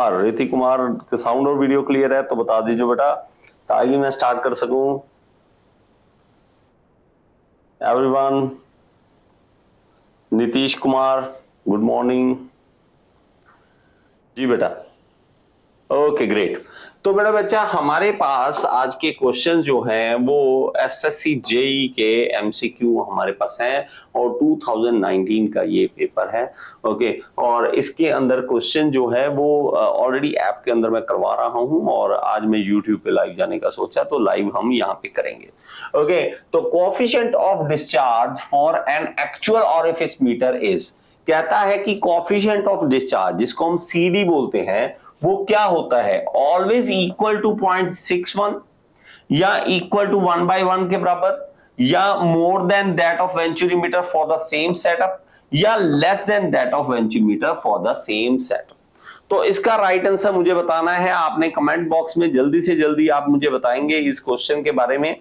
रिति कुमार, साउंड और video clear है तो बता दीजिए बेटा, ताकि मैं स्टार्ट कर सकूं। Everyone, Nitish Kumar, good morning ji बेटा। Okay great. तो बेटा बच्चा, हमारे पास आज के क्वेश्चन जो हैं वो एसएससी जेई के एमसीक्यू हमारे पास हैं और 2019 का ये पेपर है। ओके, और इसके अंदर क्वेश्चन जो है वो ऑलरेडी ऐप के अंदर मैं करवा रहा हूं और आज मैं यूट्यूब पे लाइव जाने का सोचा, तो लाइव हम यहाँ पे करेंगे। ओके, तो coefficient of discharge for an actual orifice meter is, कहता है कि कोएफिशिएंट ऑफ डिस्चार्ज जिसको हम सीडी बोलते हैं वो क्या होता है, ऑलवेज इक्वल टू 0.61 या इक्वल टू 1/1 के बराबर, या more than that of venturimeter for the same setup, या less than that of venturimeter for the same setup. तो इसका राइट आंसर मुझे बताना है। आपने कमेंट बॉक्स में जल्दी से जल्दी आप मुझे बताएंगे इस क्वेश्चन के बारे में।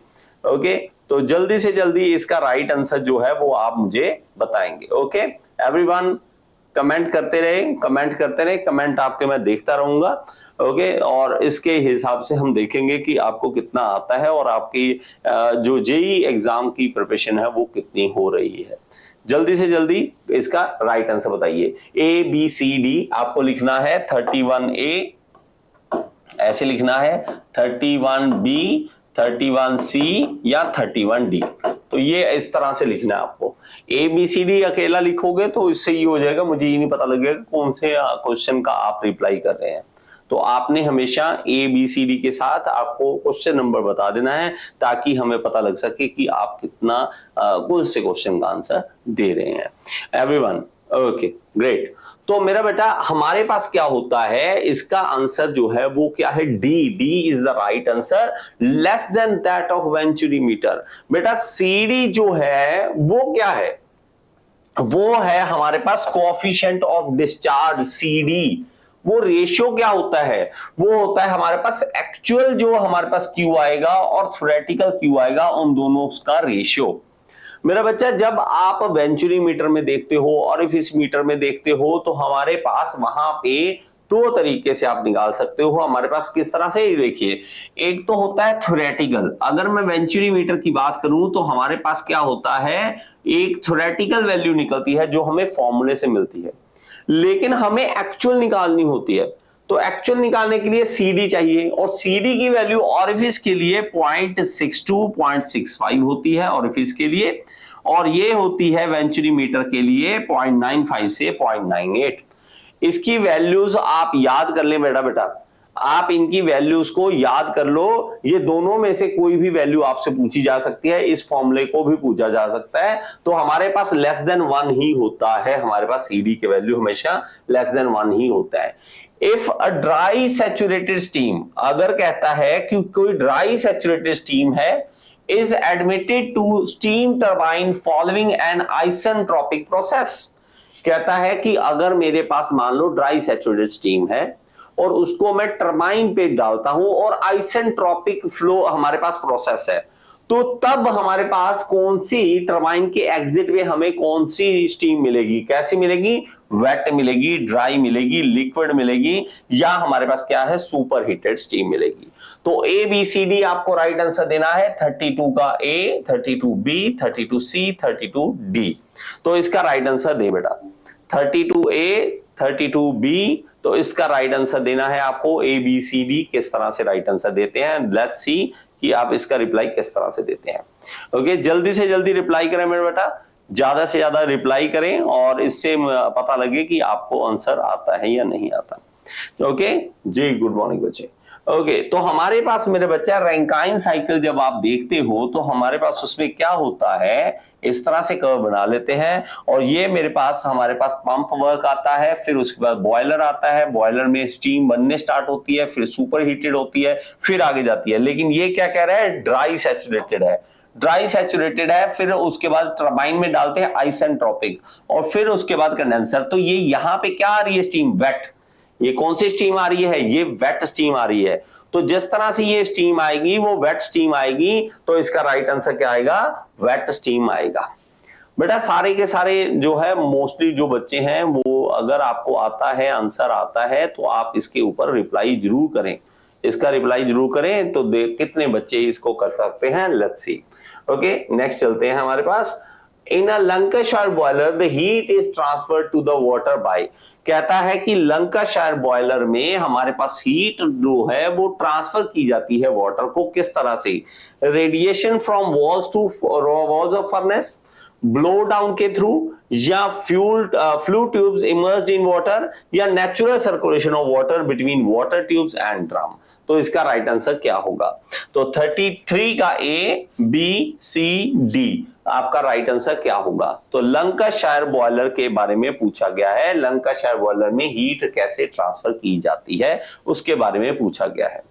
ओके, तो जल्दी से जल्दी इसका राइट आंसर जो है वो आप मुझे बताएंगे। ओके एवरीवन, कमेंट करते रहे, कमेंट करते रहे, कमेंट आपके मैं देखता रहूंगा। ओके, और इसके हिसाब से हम देखेंगे कि आपको कितना आता है और आपकी जो जेई एग्जाम की प्रिपरेशन है वो कितनी हो रही है। जल्दी से जल्दी इसका राइट आंसर बताइए। ए बी सी डी आपको लिखना है, 31A ऐसे लिखना है, 31B, 31C या 31D। तो ये इस तरह से लिखना है आपको। ABCD अकेला लिखोगे तो इससे ये हो जाएगा, मुझे ये नहीं पता लगेगा कौन से क्वेश्चन का आप रिप्लाई कर रहे हैं। तो आपने हमेशा ABCD के साथ आपको क्वेश्चन नंबर बता देना है ताकि हमें पता लग सके कि आप कितना कौन से क्वेश्चन का आंसर दे रहे हैं। Everyone, okay great. तो मेरा बेटा हमारे पास क्या होता है, इसका आंसर जो है वो क्या है, D is the right answer, less than that of venturimeter. बेटा सीडी जो है वो क्या है, वो है हमारे पास कोएफिशिएंट ऑफ डिस्चार्ज सीडी। वो रेशियो क्या होता है, वो होता है हमारे पास एक्चुअल जो हमारे पास क्यू आएगा और थ्योरेटिकल क्यू आएगा, उन दोनों का रेशियो। मेरा बच्चा जब आप वेंचुरी मीटर में देखते हो और इस मीटर में देखते हो तो हमारे पास वहां पे दो तरीके से आप निकाल सकते हो। हमारे पास किस तरह से, देखिए, एक तो होता है थ्योरेटिकल। अगर मैं वेंचुरी मीटर की बात करूं तो हमारे पास क्या होता है, एक थ्योरेटिकल वैल्यू निकलती है जो हमें फॉर्मूले से मिलती है, लेकिन हमें एक्चुअल निकालनी होती है। तो एक्चुअल निकालने के लिए सीडी चाहिए और सीडी की वैल्यू ऑरिफिस के लिए 0.62 0.65 होती है ऑरिफिस के लिए, और ये होती है वेंचुरी मीटर के लिए 0.95 से 0.98। इसकी वैल्यूज आप याद कर लें बेटा, आप इनकी वैल्यूज को याद कर लो। ये दोनों में से कोई भी वैल्यू आपसे पूछी जा सकती है, इस फॉर्मूले को भी पूछा जा सकता है। तो हमारे पास लेस देन 1 ही होता है, हमारे पास सीडी की वैल्यू हमेशा लेस देन 1 ही होता है। If a dry saturated steam, अगर कहता है कि कोई ड्राई सैचुरेटेड स्टीम है, is admitted to steam turbine following an isentropic process, कहता है कि अगर मेरे पास मान लो ड्राई सैचुरेटेड स्टीम है और उसको मैं टरबाइन पे डालता हूं और आइसेंट्रोपिक फ्लो हमारे पास प्रोसेस है, तो तब हमारे पास कौन सी टरबाइन के एग्जिट में हमें कौन सी स्टीम मिलेगी, कैसी मिलेगी, वेट मिलेगी, ड्राई मिलेगी, लिक्विड मिलेगी, या हमारे पास क्या है, सुपर हीटेड स्टीम मिलेगी। तो ए बी सी डी आपको राइट आंसर देना है, 32 का ए, 32B, 32C, 32D। तो इसका राइट आंसर दे बेटा, 32A, 32B। तो इसका राइट आंसर देना है आपको ए बी सी डी। किस तरह से राइट आंसर देते हैं, लेट्स सी कि आप इसका रिप्लाई किस तरह से देते हैं। ओके, जल्दी से जल्दी रिप्लाई करें मेरे बेटा, ज्यादा से ज्यादा रिप्लाई करें और इससे पता लगे कि आपको आंसर आता है या नहीं आता। ओके जी, गुड मॉर्निंग बच्चे। ओके, तो हमारे पास मेरे बच्चा रैंकाइन साइकिल जब आप देखते हो तो हमारे पास उसमें क्या होता है, इस तरह से कर्व बना लेते हैं और ये मेरे पास हमारे पास पंप वर्क आता है, फिर उसके बाद बॉयलर आता है, बॉयलर में स्टीम बनने स्टार्ट होती है, फिर सुपर हीटेड होती है, फिर आगे जाती है। लेकिन ये क्या कह रहा है, ड्राई सैचुरेटेड है, ड्राई सैचुरेटेड है, फिर उसके बाद टरबाइन में डालते हैं आइसेंट्रोपिक और फिर उसके बाद कंडेंसर। तो ये यहाँ पे क्या आ रही है, स्टीम, वेट। ये कौन सी स्टीम आ रही है, ये वेट स्टीम आ रही है। तो जिस तरह से ये स्टीम आएगी वो वेट स्टीम आएगी, तो इसका राइट आंसर क्या आएगा, वेट स्टीम आएगा। बेटा सारे के सारे जो है मोस्टली जो बच्चे हैं वो अगर आपको आता है, आंसर आता है, तो आप इसके ऊपर रिप्लाई जरूर करें, इसका रिप्लाई जरूर करें। तो देख कितने बच्चे इसको कर सकते हैं, लेट्स सी। ओके, नेक्स्ट चलते हैं हमारे पास। In a Lancashire boiler the heat is transferred to the water by, कहता है कि लंकाशायर बॉयलर में हमारे पास हीट जो है वो ट्रांसफर की जाती है वाटर को, किस तरह से? Radiation from walls to walls of furnace, blow down के थ्रू, या flue tubes immersed in water, या natural circulation of water between water tubes and drum. तो इसका राइट आंसर क्या होगा? तो 33 का ए, बी, सी, डी आपका राइट आंसर क्या होगा? तो लंकाशायर बॉयलर के बारे में पूछा गया है, लंकाशायर बॉयलर में हीट कैसे ट्रांसफर की जाती है उसके बारे में पूछा गया है।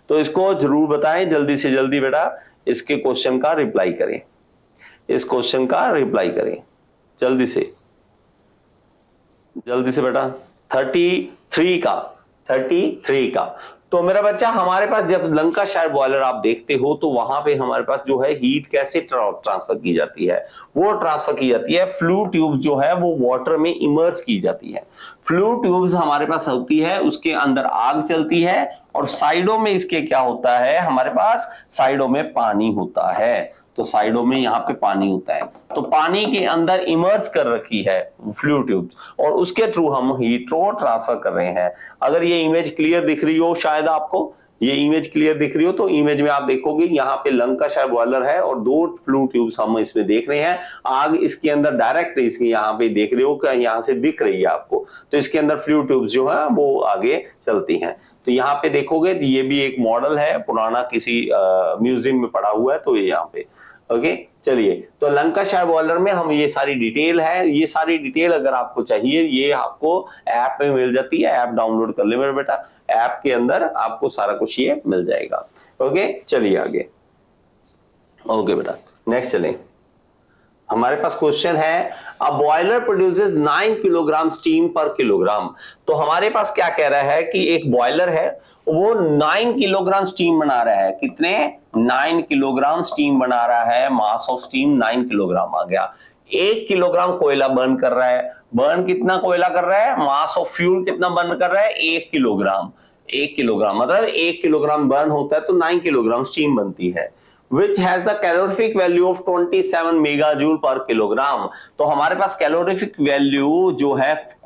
तो इसको जरूर बताएं, जल्दी से जल्दी बेटा इसके क्वेश्चन का रिप्लाई करें, इस क्वेश्चन का रिप्लाई करें जल्दी से बेटा। 33 का। तो मेरा बच्चा हमारे पास जब लंकाशायर बॉयलर आप देखते हो तो वहां पे हमारे पास जो है हीट कैसे ट्रांसफर की जाती है? वो ट्रांसफर की जाती है, फ्लू ट्यूब जो है वो वाटर में इमर्स की जाती है। फ्लू ट्यूब्स हमारे पास होती है, उसके अंदर आग चलती है और साइडों में इसके क्या होता है, हमारे पास साइडों में पानी होता है। तो साइडों में यहाँ पे पानी होता है, तो पानी के अंदर इमर्स कर रखी है फ्लू ट्यूब्स और उसके थ्रू हम हीट को ट्रांसफर कर रहे हैं। अगर ये इमेज क्लियर दिख रही हो, शायद आपको ये इमेज क्लियर दिख रही हो, तो इमेज में आप देखोगे यहाँ पे लंकाशायर बॉयलर है और 2 फ्लू ट्यूब्स हम इसमें देख रहे हैं। आग इसके अंदर डायरेक्ट इसके यहाँ पे देख रहे हो, यहाँ से दिख रही है आपको, तो इसके अंदर फ्लू ट्यूब्स जो है वो आगे चलती हैं। तो यहाँ पे देखोगे तो ये भी एक मॉडल है, पुराना किसी म्यूजियम में पड़ा हुआ है, तो ये यहाँ पे। ओके, चलिए, तो लंकाशायर बॉयलर में हम ये सारी डिटेल है, ये सारी डिटेल अगर आपको चाहिए ये आपको ऐप में मिल जाती है, ऐप डाउनलोड कर ले मेरे बेटा, ऐप के अंदर आपको सारा कुछ ये मिल जाएगा। ओके, चलिए आगे। ओके बेटा, नेक्स्ट चलें। हमारे पास क्वेश्चन है, a boiler produces 9 kilogram steam पर किलोग्राम। तो हमारे पास क्या कह रहा है कि एक बॉयलर है वो 9 किलोग्राम स्टीम बना रहा है। कितने? 9 किलोग्राम स्टीम बना रहा है, मास ऑफ स्टीम 9 किलोग्राम आ गया। 1 किलोग्राम कोयला बर्न कर रहा है। बर्न कितना कोयला कर रहा है? मास ऑफ फ्यूल कितना बर्न कर रहा है? 1 किलोग्राम। 1 किलोग्राम मतलब 1 किलोग्राम बर्न होता है तो 9 किलोग्राम स्टीम बनती है। which has the calorific value of 27 megajoule पर किलोग्राम। तो हमारे पास कैलोरीफिक वैल्यू जो है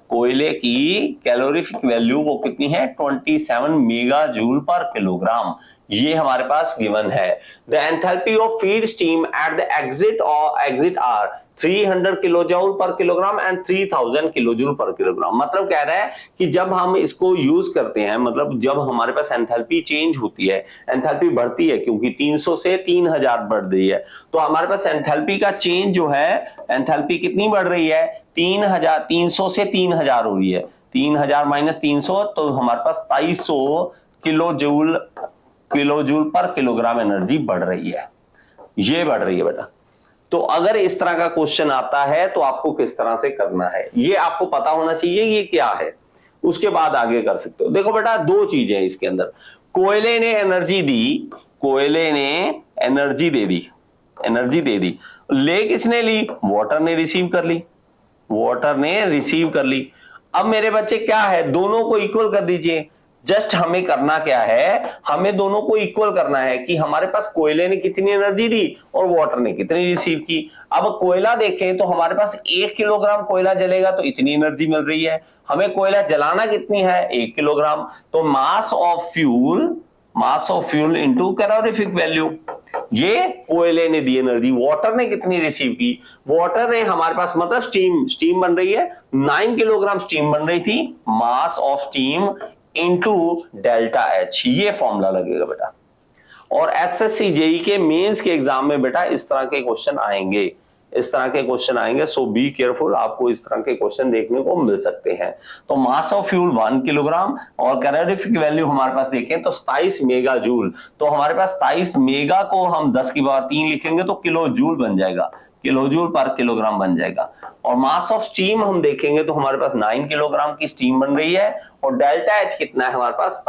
कोयले की कैलोरीफिक वैल्यू वो कितनी है? 27 मेगाजूल पर किलोग्राम, ये हमारे पास गिवन है। The enthalpy of feed steam at the exit are 300 kilojoule per kilogram and 3000 kilojoule per kilogram. मतलब कह रहा है कि जब हम इसको यूज करते हैं, मतलब जब हमारे पास एंथैल्पी चेंज होती है, एंथैल्पी बढ़ती है क्योंकि 300 से 3000 बढ़ रही है, तो हमारे पास एंथैल्पी का चेंज जो है, एंथैल्पी कितनी बढ़ रही है? 300 से 3000 हो रही है। 3000 माइनस 300 तो हमारे पास 2300 किलोजूल पर किलोग्राम एनर्जी बढ़ रही है, ये बढ़ रही है बेटा। तो अगर इस तरह का क्वेश्चन आता है तो आपको किस तरह से करना है ये आपको पता होना चाहिए, ये क्या है, उसके बाद आगे कर सकते हो। देखो बेटा, 2 चीजें इसके अंदर। कोयले ने एनर्जी दी, कोयले ने एनर्जी दे दी, ले किसने ली? वाटर ने रिसीव कर ली, वाटर ने रिसीव कर ली। अब मेरे बच्चे क्या है, दोनों को इक्वल कर दीजिए। जस्ट हमें करना क्या है, हमें दोनों को इक्वल करना है कि हमारे पास कोयले ने कितनी एनर्जी दी और वाटर ने कितनी रिसीव की। अब कोयला देखें तो हमारे पास 1 किलोग्राम कोयला जलेगा तो इतनी एनर्जी मिल रही है। हमें कोयला जलाना कितनी है? 1 किलोग्राम। तो mass of fuel into calorific value, ये कोयले ने दी एनर्जी। वाटर ने कितनी रिसीव की? वाटर ने हमारे पास मतलब स्टीम बन रही है, 9 किलोग्राम स्टीम बन रही थी, mass of steam into delta H, ये फॉर्मूला लगेगा बेटा। और एसएससी जेई के मेंस के एग्जाम में बेटा इस तरह के क्वेश्चन आएंगे, सो बी केयरफुल, आपको इस तरह के क्वेश्चन देखने को मिल सकते हैं। तो मास ऑफ फ्यूल 1 किलोग्राम और कैलोरीफिक वैल्यू हमारे पास देखें तो 27 मेगा जूल। तो हमारे पास 27 मेगा को हम 10 की पावर 3 लिखेंगे तो किलो जूल बन जाएगा, किलोजूल पर किलोग्राम बन जाएगा। और मास ऑफ स्टीम हम देखेंगे तो हमारे पास 9 किलोग्राम की स्टीम बन रही है और डेल्टा एच कितना है हमारे पास?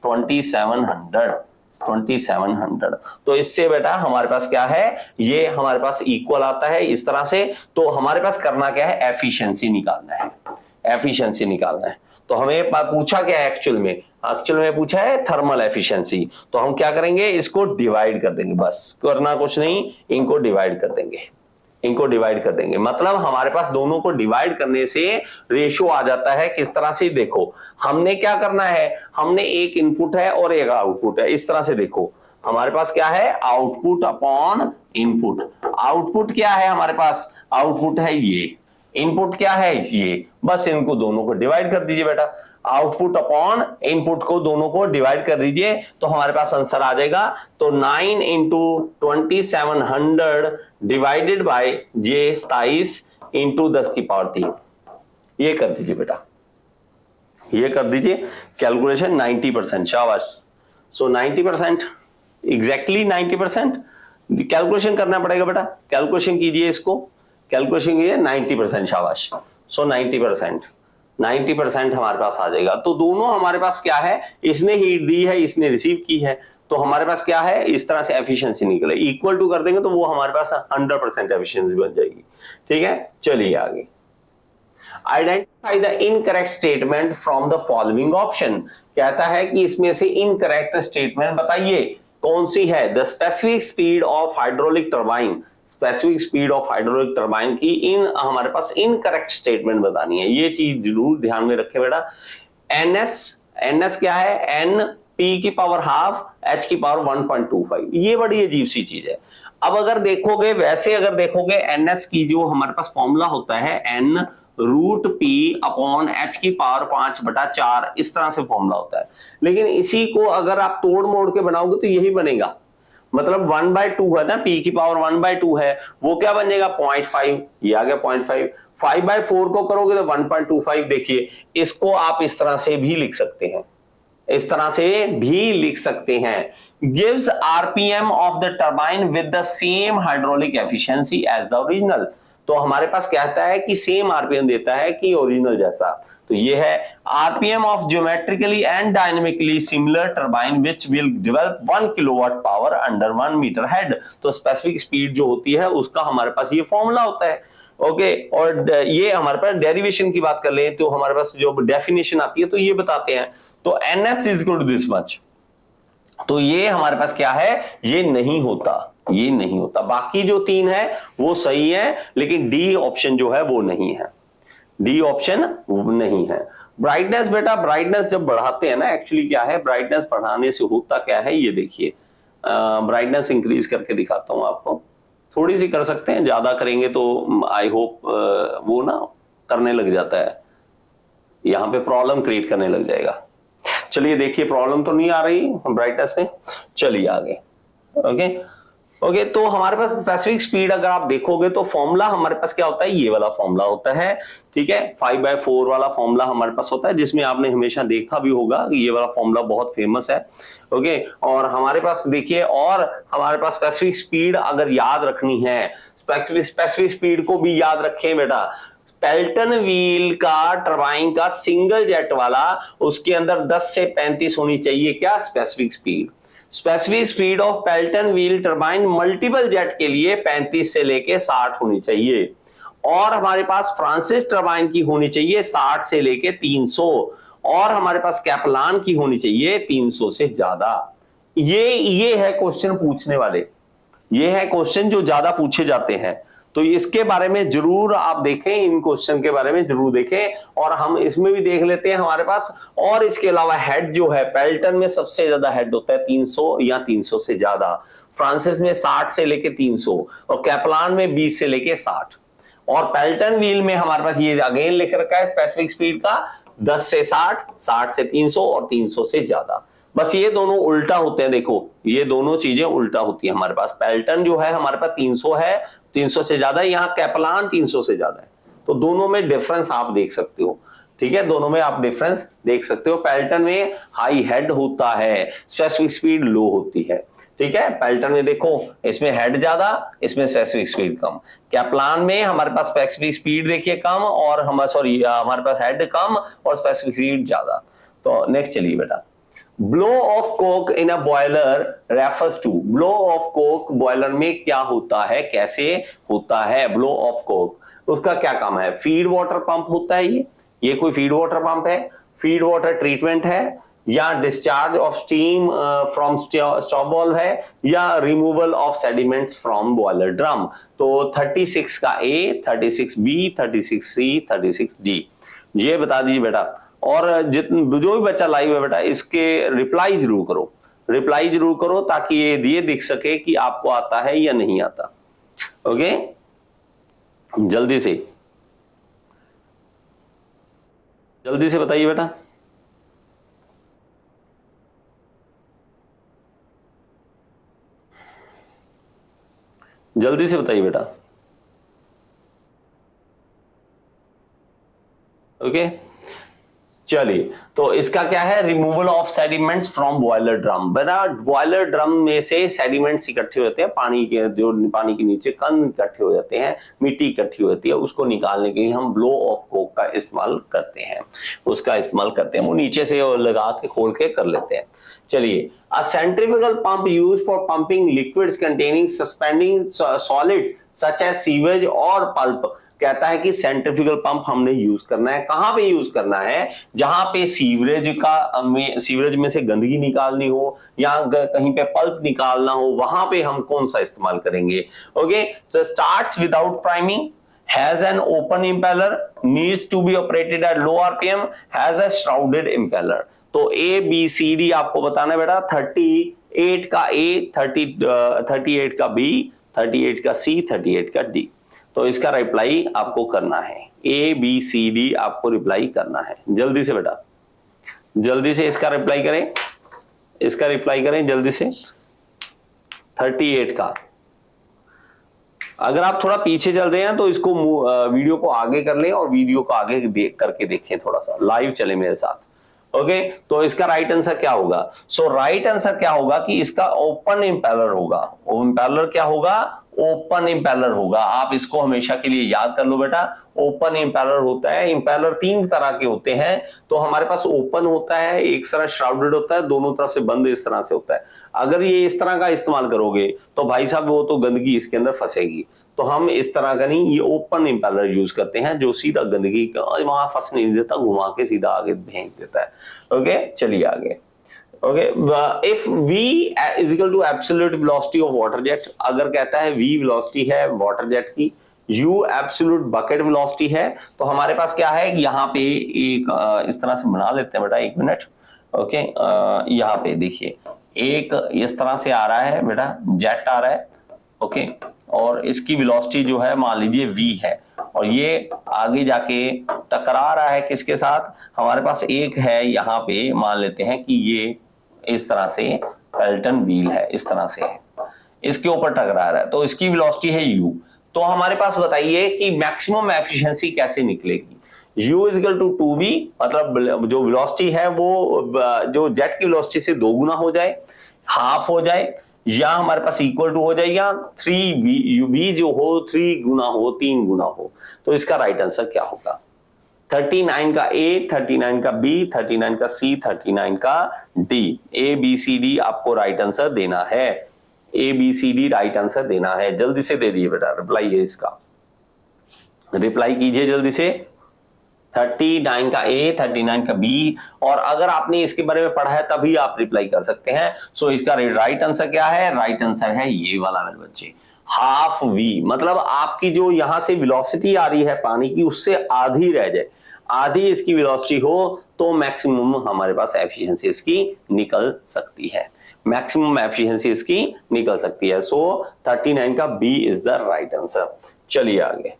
2700। 2700। तो इससे बेटा हमारे पास क्या है, ये हमारे पास इक्वल आता है इस तरह से। तो हमारे पास करना क्या है, एफिशिएंसी निकालना है, एफिशिएंसी निकालना है। तो हमें पूछा क्या है एक्चुअल में पूछा है थर्मल एफिशिएंसी। तो हम क्या करेंगे, इसको डिवाइड कर देंगे, बस करना कुछ नहीं, इनको डिवाइड कर देंगे, इनको डिवाइड कर देंगे। मतलब हमारे पास दोनों को डिवाइड करने से रेशियो आ जाता है किस तरह से, देखो हमने क्या करना है, हमने एक इनपुट है और एक आउटपुट है, इस तरह से देखो हमारे पास क्या है, आउटपुट अपॉन इनपुट। आउटपुट क्या है हमारे पास, आउटपुट है ये, इनपुट क्या है ये, बस इनको दोनों को डिवाइड कर दीजिए बेटा, आउटपुट अपॉन इनपुट को दोनों को डिवाइड कर दीजिए तो हमारे पास आंसर आ जाएगा। तो 9 into 2700 divided by J 27 into 10⁻3, ये कर दीजिए बेटा, ये कर दीजिए कैलकुलेशन 90%, शाबाश। सो 90%, एग्जैक्टली 90% कैलकुलेशन करना पड़ेगा बेटा, कैलकुलेशन कीजिए इसको, कैलकुलेशन कीजिए 90%, शाबाश। सो 90% हमारे पास आ जाएगा। तो दोनों हमारे पास क्या है, इसने हीट दी है, इसने रिसीव की है, तो हमारे पास क्या है, इस तरह से एफिशिएंसी निकले, इक्वल टू कर देंगे तो वो हमारे पास 100% एफिशिएंसी बन जाएगी। ठीक है, चलिए आगे। Identify the incorrect statement from the following option. कहता है कि इसमें से इनकरेक्ट स्टेटमेंट बताइए कौन सी है। The specific speed of hydraulic turbine, specific speed of hydraulic turbine की हमारे पास इनकरेक्ट स्टेटमेंट बतानी है, ये चीज जरूर ध्यान में रखें बेटा। एनएस क्या है, एन पी की पावर हाफ एच की पावर 1.25, ये बड़ी अजीब सी चीज है। अब अगर देखोगे, वैसे अगर देखोगे एनएस की जो हमारे पास फॉर्मूला होता है N root P upon H की पावर 5/4, इस तरह से फॉर्मूला होता है। लेकिन इसी को अगर आप तोड़ मोड़ के बनाओगे तो यही बनेगा, मतलब 1/2 है ना, पी की पावर 1/2 है, वो क्या बन जाएगा 0.5, ये आ गया 0.5। 5/4 को करोगे तो 1.25। देखिए इसको आप इस तरह से भी लिख सकते हैं, इस तरह से भी लिख सकते हैं। Gives RPM of the turbine with the same hydraulic efficiency as the original. तो हमारे पास कहता है कि सेम आरपीएम देता है कि ओरिजिनल जैसा। तो ये है RPM of geometrically and dynamically similar turbine which will develop 1 kilowatt power under 1 metre head. तो स्पेसिफिक स्पीड जो होती है उसका हमारे पास ये फॉर्मूला होता है। ओके, और ये हमारे पास डेरिवेशन की बात कर ले तो हमारे पास जो डेफिनेशन आती है तो ये बताते हैं। तो NS is equal to this much, तो ये हमारे पास क्या है, ये नहीं होता, ये नहीं होता। बाकी जो 3 है वो सही है, लेकिन डी ऑप्शन जो है वो नहीं है, डी ऑप्शन नहीं है। ब्राइटनेस बेटा, ब्राइटनेस जब बढ़ाते हैं ना, एक्चुअली क्या है, ब्राइटनेस बढ़ाने से होता क्या है, ये देखिए ब्राइटनेस इंक्रीज करके दिखाता हूं आपको। थोड़ी सी कर सकते हैं, ज्यादा करेंगे तो आई होप वो ना करने लग जाता है, यहां पे प्रॉब्लम क्रिएट करने लग जाएगा। चलिए देखिए, प्रॉब्लम तो नहीं आ रही ब्राइटनेस में, चलिए आगे। ओके, तो हमारे पास स्पेसिफिक स्पीड अगर आप देखोगे तो फॉर्मूला हमारे पास क्या होता है, ये वाला फॉर्मूला होता है। ठीक है, 5/4 वाला फॉर्मूला हमारे पास होता है, जिसमें आपने हमेशा देखा भी होगा कि ये वाला फॉर्मूला बहुत फेमस है। ओके, और हमारे पास देखिए, और हमारे पास स्पेसिफिक स्पीड अगर याद रखनी है, स्पेसिफिक स्पीड को भी याद रखें बेटा। पेल्टन व्हील का टरबाइन का सिंगल जेट वाला, उसके अंदर 10 से 35 होनी चाहिए क्या, specific speed. Specific speed of Pelton wheel turbine multiple jet के लिए 35 से लेके 60 होनी चाहिए, और हमारे पास फ्रांसिस टरबाइन की होनी चाहिए 60 से लेके 300, और हमारे पास कैपलान की होनी चाहिए 300 से ज्यादा। ये है क्वेश्चन पूछने वाले, ये है क्वेश्चन जो ज्यादा पूछे जाते हैं। तो इसके बारे में जरूर आप देखें, इन क्वेश्चन के बारे में जरूर देखें, और हम इसमें भी देख लेते हैं हमारे पास। और इसके अलावा हेड जो है, पेल्टन में सबसे ज्यादा हेड होता है 300 या 300 से ज्यादा, फ्रांसिस में 60 से लेके 300, और कैपलान में 20 से लेके 60, और पेल्टन व्हील में हमारे पास ये अगेन लिख रखा है स्पेसिफिक स्पीड का 10 से 60, 60 से 300 और 300 से ज्यादा। बस ये दोनों उल्टा होते हैं, देखो ये दोनों चीजें उल्टा होती है हमारे पास। पेल्टन जो है हमारे पास 300 है, 300 से ज्यादा, यहाँ कैपलान 300 से ज्यादा है। तो दोनों में डिफरेंस आप देख सकते हो। ठीक है, दोनों में आप डिफरेंस देख सकते हो। पेल्टन में हाई हेड होता है, स्पेसिफिक स्पीड लो होती है। ठीक है, पेल्टन में देखो इसमें हेड ज्यादा, इसमें स्पेसिफिक स्पीड कम। कैपलान में हमारे पास स्पेसिफिक स्पीड देखिए कम, और हमारे पास हेड कम और स्पेसिफिक स्पीड ज्यादा। तो नेक्स्ट चलिए बेटा। Blow off cock in a boiler refers to, blow off cock boiler में क्या होता है, कैसे होता है ब्लो ऑफ कोक, उसका क्या काम है? फीड वाटर पंप होता है ये कोई फीड वाटर पंप है, फीड वाटर ट्रीटमेंट है, या discharge of steam from stop valve है, या removal of sediments from boiler drum. तो 36 का ए, 36 बी, 36 सी, 36 डी, ये बता दीजिए बेटा। और जो भी बच्चा लाइव है बेटा, इसके रिप्लाई जरूर करो, रिप्लाई जरूर करो, ताकि ये दिख सके कि आपको आता है या नहीं आता। ओके, जल्दी से बताइए बेटा। जल्दी से बताइए बेटा। ओके, चलिए, तो इसका क्या है? Removal of sediments from boiler drum. बेटा बॉयलर ड्रम में से सेडिमेंट्स इकट्ठे होते हैं, पानी के नीचे कण इकट्ठे हो जाते हैं, मिट्टी इकट्ठी होती है, उसको निकालने के लिए हम ब्लो ऑफ कोक का इस्तेमाल करते हैं, वो नीचे से लगा के खोल के कर लेते हैं। चलिए, a centrifugal pump used for pumping liquids containing suspending solids such as sewage और पल्प। कहता है कि सेंट्रीफ्यूगल पंप हमने यूज करना है, कहां पे यूज करना है? जहां पे सीवरेज में से गंदगी निकालनी हो, या कहीं पे पल्प निकालना हो, वहां पे हम कौन सा इस्तेमाल करेंगे? ओके, तो starts without priming, has an open impeller, needs to be operated at low RPM, has a shrouded impeller। तो A B C D आपको बताना है बेटा। 38 का A, 38 का B, 38 का C, 38 का D। तो इसका रिप्लाई आपको करना है, A B C D आपको रिप्लाई करना है। जल्दी से बेटा, जल्दी से इसका रिप्लाई करें, जल्दी से। 38 का, अगर आप थोड़ा पीछे चल रहे हैं तो इसको वीडियो को आगे कर लें और वीडियो को आगे करके देखें, थोड़ा सा लाइव चले मेरे साथ। ओके, तो इसका राइट आंसर क्या होगा? राइट आंसर क्या होगा कि इसका ओपन इंपेलर होगा। इंपेलर क्या होगा? ओपन इंपेलर होगा। आप इसको हमेशा के लिए याद कर लो बेटा, ओपन इंपेलर होता है। इंपेलर 3 तरह के होते हैं, तो हमारे पास ओपन होता है, एक तरह श्राउडेड होता है, दोनों तरफ से बंद इस तरह से होता है। अगर ये इस तरह का इस्तेमाल करोगे तो भाई साहब वो तो गंदगी इसके अंदर फंसेगी, तो हम इस तरह का नहीं, ये ओपन इंपेलर यूज करते हैं, जो सीधा गंदगी का वहां फंस नहीं देता, घुमा के सीधा आगे भेज देता है। ओके, चलिए आगे। Okay, if v is equal to absolute velocity of water jet, अगर कहता है v वेलोसिटी है वाटर जेट की, u एब्सोल्यूट बकेट वेलोसिटी है, तो हमारे पास क्या है? यहाँ पे एक इस तरह से बना लेते हैं बेटा, 1 मिनट। ओके, यहाँ पे देखिए, एक इस तरह से आ रहा है बेटा, जेट आ रहा है। ओके, और इसकी वेलोसिटी जो है मान लीजिए v है, और ये आगे जाके टकरा रहा है किसके साथ? हमारे पास एक है यहाँ पे, मान लेते हैं कि ये इस तरह से पेल्टन व्हील है, इस तरह से है, इसके ऊपर टकरा रहा है, तो इसकी वेलोसिटी है u। तो हमारे पास बताइए कि मैक्सिमम एफिशिएंसी कैसे निकलेगी? u is equal to 2v, मतलब जो वेलोसिटी है वो जो जेट की वेलोसिटी से 2 गुना हो जाए, हाफ हो जाए, या हमारे पास इक्वल टू हो जाए, या 3v जो हो 3 गुना हो, 3 गुना हो। तो इसका राइट आंसर क्या होगा? 39 का A, 39 का B, 39 का C, 39 का D। A B C D आपको राइट आंसर देना है, A B C D right answer देना है। जल्दी से दे दिए बेटा, रिप्लाई है इसका, रिप्लाई कीजिए जल्दी से। 39 का A, 39 का B, और अगर आपने इसके बारे में पढ़ा है तभी आप रिप्लाई कर सकते हैं। सो इसका राइट आंसर क्या है? राइट आंसर है ये वाला मेरे बच्चे, हाफ v, मतलब आपकी जो यहां से वेलोसिटी आ रही है पानी की, उससे आधी रह जाए, आधी इसकी वेलोसिटी हो, तो मैक्सिमम हमारे पास एफिशिएंसी इसकी निकल सकती है, मैक्सिमम एफिशिएंसी इसकी निकल सकती है। सो 39 का B is the right answer. चलिए आगे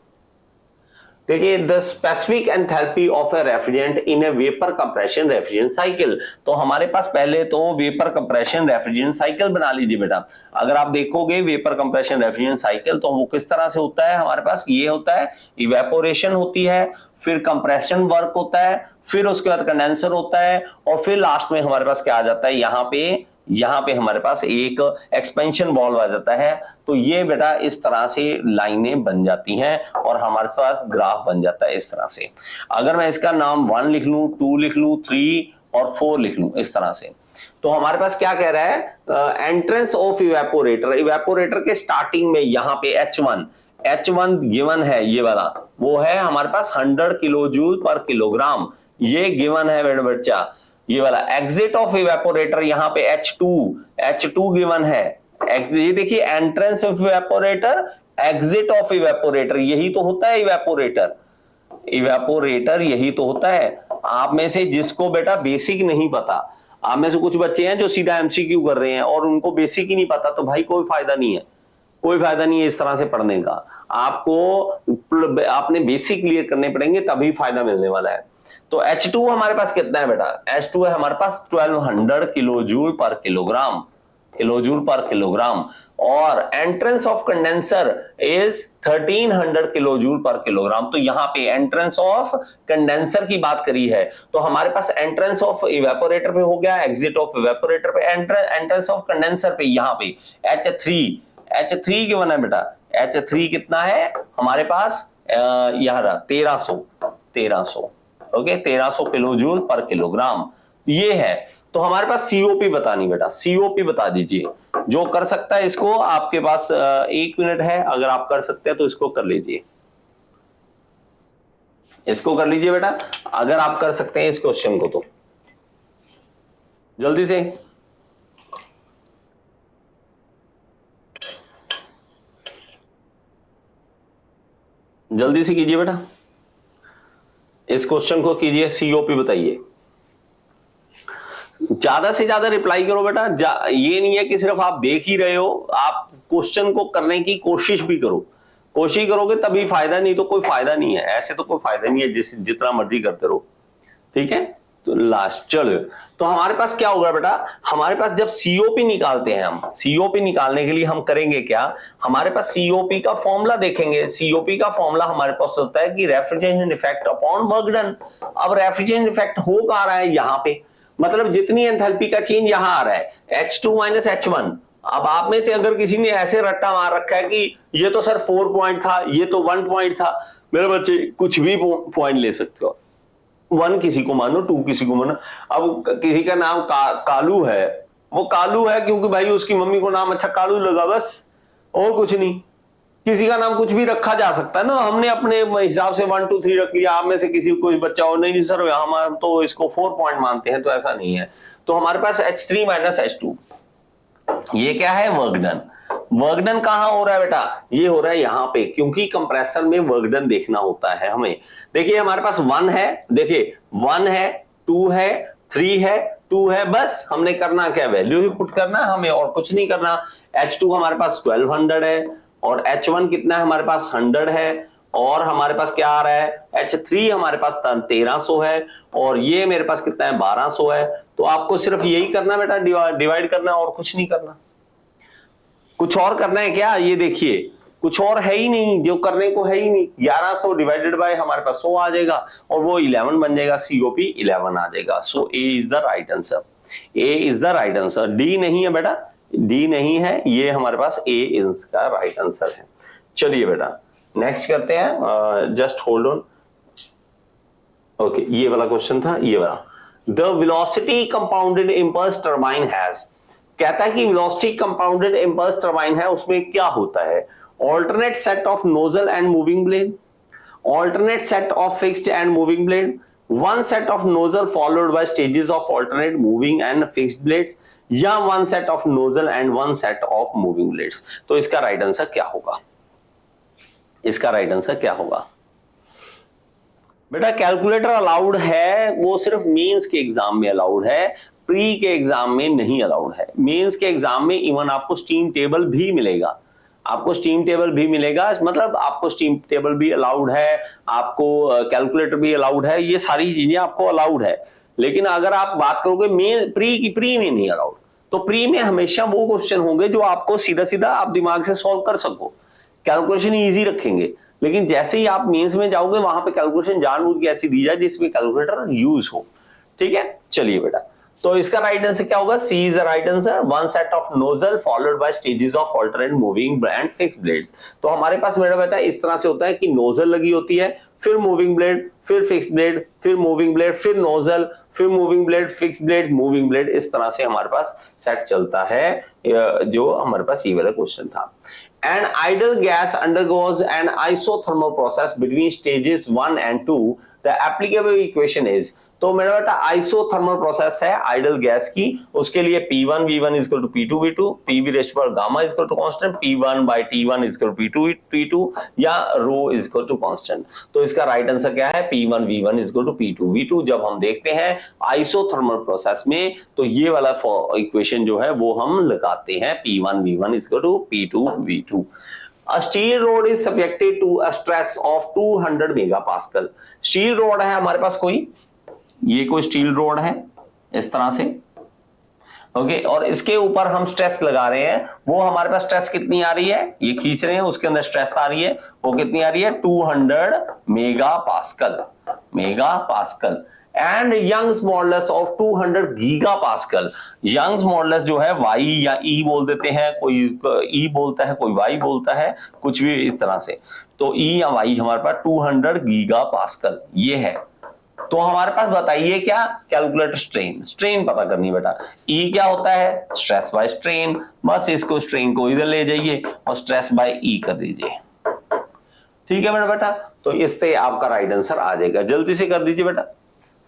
देखिए, the specific enthalpy of A refrigerant in A vapour compression refrigerant cycle. तो हमारे पास पहले तो वेपर कंप्रेशन रेफ्रिजरेंट साइकिल बना लीजिए बेटा। अगर आप देखोगे वेपर कंप्रेशन रेफ्रिजरेंट साइकिल, तो वो किस तरह से होता है? हमारे पास ये होता है, इवेपोरेशन होती है, फिर कंप्रेशन वर्क होता है, फिर उसके बाद कंडेंसर होता है, और फिर लास्ट में हमारे पास क्या आ जाता है? यहाँ पे हमारे पास एक एक्सपेंशन वॉल्व आ जाता है। तो ये बेटा इस तरह से लाइनें बन जाती हैं और हमारे पास ग्राफ बन जाता है इस तरह से। अगर मैं इसका नाम 1 लिख लूं, 2 लिख लूं, 3, और 4 लिख लूं इस तरह से। तो हमारे पास क्या कह रहा है, एंट्रेंस ऑफ इवेपोरेटर, इवेपोरेटर के स्टार्टिंग में यहाँ पे H1 गिवन है, ये वाला वो है हमारे पास 100 किलो जूल पर किलोग्राम, ये गिवन है मेरे बच्चा। ये वाला एग्जिट ऑफ इवेपोरेटर यहाँ पे H2 गिवन है। ये देखिए entrance of evaporator, exit of evaporator, यही तो होता है इवेपोरेटर, इवेपोरेटर यही तो होता है। आप में से जिसको बेटा बेसिक नहीं पता, आप में से कुछ बच्चे हैं जो सीधा एमसीक्यू कर रहे हैं और उनको बेसिक ही नहीं पता, तो भाई कोई फायदा नहीं है, कोई फायदा नहीं है इस तरह से पढ़ने का। आपको आपने बेसिक क्लियर करने पड़ेंगे तभी फायदा मिलने वाला है। तो H2 हमारे पास कितना है बेटा, H2 है हमारे पास 1200 किलोजूल पर किलोग्राम, और entrance of condenser is 1300 kilojoule per kilogram. तो यहाँ पे एंट्रेंस ऑफ कंडेंसर की बात करी है, तो हमारे पास एंट्रेंस ऑफ इवेपोरेटर पे हो गया, एग्जिट ऑफ इवेपोरेटर पे, एंट्रेंस ऑफ कंडेंसर पे यहाँ पे H3 के बना बेटा, H3 कितना है हमारे पास, यहाँ 1300 ओके, 1300 किलोजूल पर किलोग्राम ये है। तो हमारे पास सीओपी बतानी बेटा, सीओपी बता दीजिए, जो कर सकता है इसको, आपके पास 1 मिनट है, अगर आप कर सकते हैं तो इसको कर लीजिए, इसको कर लीजिए बेटा, अगर आप कर सकते हैं इस क्वेश्चन को तो जल्दी से। जल्दी से कीजिए बेटा, इस क्वेश्चन को कीजिए, सीओपी बताइए, ज्यादा से ज्यादा रिप्लाई करो बेटा। ये नहीं है कि सिर्फ आप देख ही रहे हो, आप क्वेश्चन को करने की कोशिश भी करो, कोशिश करोगे तभी फायदा, नहीं तो कोई फायदा नहीं है, ऐसे तो कोई फायदा नहीं है जितना मर्जी करते रहो, ठीक है। तो लास्ट चलो, तो हमारे पास क्या होगा बेटा, हमारे पास जब सीओपी निकालते हैं, हम सीओपी निकालने के लिए हम करेंगे क्या, हमारे पास सीओपी का फॉर्मूला देखेंगे। सीओपी का फॉर्मूला हमारे पास होता है कि refrigeration effect upon work done. अब रेफ्रिजरेशन इफेक्ट हो कहां रहा है, यहाँ पे, मतलब जितनी एंथैल्पी का चेंज यहां आ रहा है H2 - H1। अब आप में से अगर किसी ने ऐसे रट्टा मार रखा है कि ये तो सर 4 पॉइंट था, ये तो 1 पॉइंट था, मेरे बच्चे कुछ भी पॉइंट ले सकते हो, 1 किसी को मानो, 2 किसी को मानो। अब किसी का नाम कालू है, वो कालू है क्योंकि भाई उसकी मम्मी को नाम अच्छा कालू लगा, बस, और कुछ नहीं। किसी का नाम कुछ भी रखा जा सकता है ना, हमने अपने हिसाब से 1 2 3 रख लिया, आप में से किसी कोई बच्चा हो नहीं सर हम तो इसको 4 पॉइंट मानते हैं, तो ऐसा नहीं है। तो हमारे पास H3 - H2, ये क्या है, वर्क डन। वर्क डन कहां हो रहा है बेटा, ये हो रहा है यहाँ पे, क्योंकि कंप्रेसर में वर्क डन देखना होता है हमें। देखिए हमारे पास 1 है, देखिए 1 है, 2 है, 3 है, 2 है, बस हमने करना क्या, वैल्यू ही पुट करना है हमें, और कुछ नहीं करना। H2 हमारे पास 1200 है, और H1 कितना है हमारे पास 100 है, और हमारे पास क्या आ रहा है, H3 हमारे पास 1300 है, और ये मेरे पास कितना है 1200 है। तो आपको सिर्फ यही करना बेटा, डिवाइड करना, और कुछ नहीं करना। कुछ और करना है क्या, ये देखिए कुछ और है ही नहीं, जो करने को है ही नहीं। 1100 डिवाइडेड बाय हमारे पास 100 आ जाएगा, और वो 11 बन जाएगा, COP 11 आ जाएगा। सो A is the right answer, A is the right answer. D नहीं है बेटा, डी नहीं है, ये हमारे पास A इसका राइट आंसर है। चलिए बेटा नेक्स्ट करते हैं, जस्ट होल्ड ऑन। ओके, ये वाला क्वेश्चन था, ये वाला, the velocity compounded impulse turbine has, कहता है कि वेलोसिटी कंपाउंडेड इंपल्स टर्बाइन है, उसमें क्या होता है, alternate set of nozzle and moving blade, alternate set of fixed and moving blade, one set of nozzle followed by stages of alternate moving and fixed blades, या one set of nozzle and one set of moving blades। तो इसका right answer क्या होगा, इसका right answer क्या होगा बेटा। Calculator allowed है, वो सिर्फ मेंस के एग्जाम में अलाउड है, प्री के एग्जाम में नहीं अलाउड है। मेंस के एग्जाम में इवन आपको स्टीम टेबल भी मिलेगा, आपको स्टीम टेबल भी मिलेगा, मतलब आपको स्टीम टेबल भी अलाउड है, आपको कैलकुलेटर भी अलाउड है, ये सारी चीजें आपको अलाउड है। लेकिन अगर आप बात करोगे मेन प्री में नहीं अलाउड, तो प्री में हमेशा वो क्वेश्चन होंगे जो आपको सीधा सीधा आप दिमाग से सॉल्व कर सको, कैलकुलेशन इजी रखेंगे। लेकिन जैसे ही आप मेंस में जाओगे, वहां पे कैलकुलेशन जानबूझ के ऐसी दी जाए जिसमें कैलकुलेटर यूज हो, ठीक है। चलिए बेटा, तो इसका राइट आंसर क्या होगा, C is the right answer, one set of nozzle followed by stages of alternate moving and fixed blades. तो हमारे पास मेरा बेटा इस तरह से होता है कि नोजल लगी होती है, फिर मूविंग ब्लेड, फिर फिक्स्ड ब्लेड, फिर मूविंग ब्लेड, फिर नोजल, फिर moving blade, fix blade, moving blade, इस तरह से हमारे पास सेट चलता है। जो हमारे पास ये वाला क्वेश्चन था। An ideal gas undergoes an isothermal process between stages 1 and 2. The applicable equation is, तो मेरा बेटा आइसोथर्मल प्रोसेस है आइडल गैस की, उसके लिए P1 V1 is equal to P2 V2, PV ratio पर gamma is equal to constant, P1 by T1 is equal to P2 P2 या रो is equal to constant। तो इसका राइट आंसर क्या है? P1 V1 is equal to P2 V2। जब हम देखते हैं आइसोथर्मल प्रोसेस में तो ये वाला इक्वेशन जो है वो हम लगाते हैं, P1 V1 is equal to P2 V2। A steel rod is subjected to a stress of 200 megapascal। Steel road है हमारे पास कोई, ये कोई स्टील रोड है इस तरह से, ओके, और इसके ऊपर हम स्ट्रेस लगा रहे हैं। वो हमारे पास स्ट्रेस कितनी आ रही है? ये खींच रहे हैं, उसके अंदर स्ट्रेस आ रही है, वो कितनी आ रही है? 200 megapascal. And Young's modulus of 200 gigapascal. Young's modulus जो है वाई या ई बोल देते हैं, कोई ई बोलता है, कोई वाई बोलता है, कुछ भी इस तरह से। तो ई या वाई हमारे पास 200 गीगापास्कल ये है। तो हमारे पास बताइए क्या? कैलकुलेट स्ट्रेन पता करनी बेटा। ई क्या होता है? Stress by strain. बस इसको स्ट्रेन को इधर ले जाइए और स्ट्रेस बाय ई कर दीजिए। ठीक है मेरा बेटा, तो इससे आपका राइट आंसर आ जाएगा। जल्दी से कर दीजिए बेटा।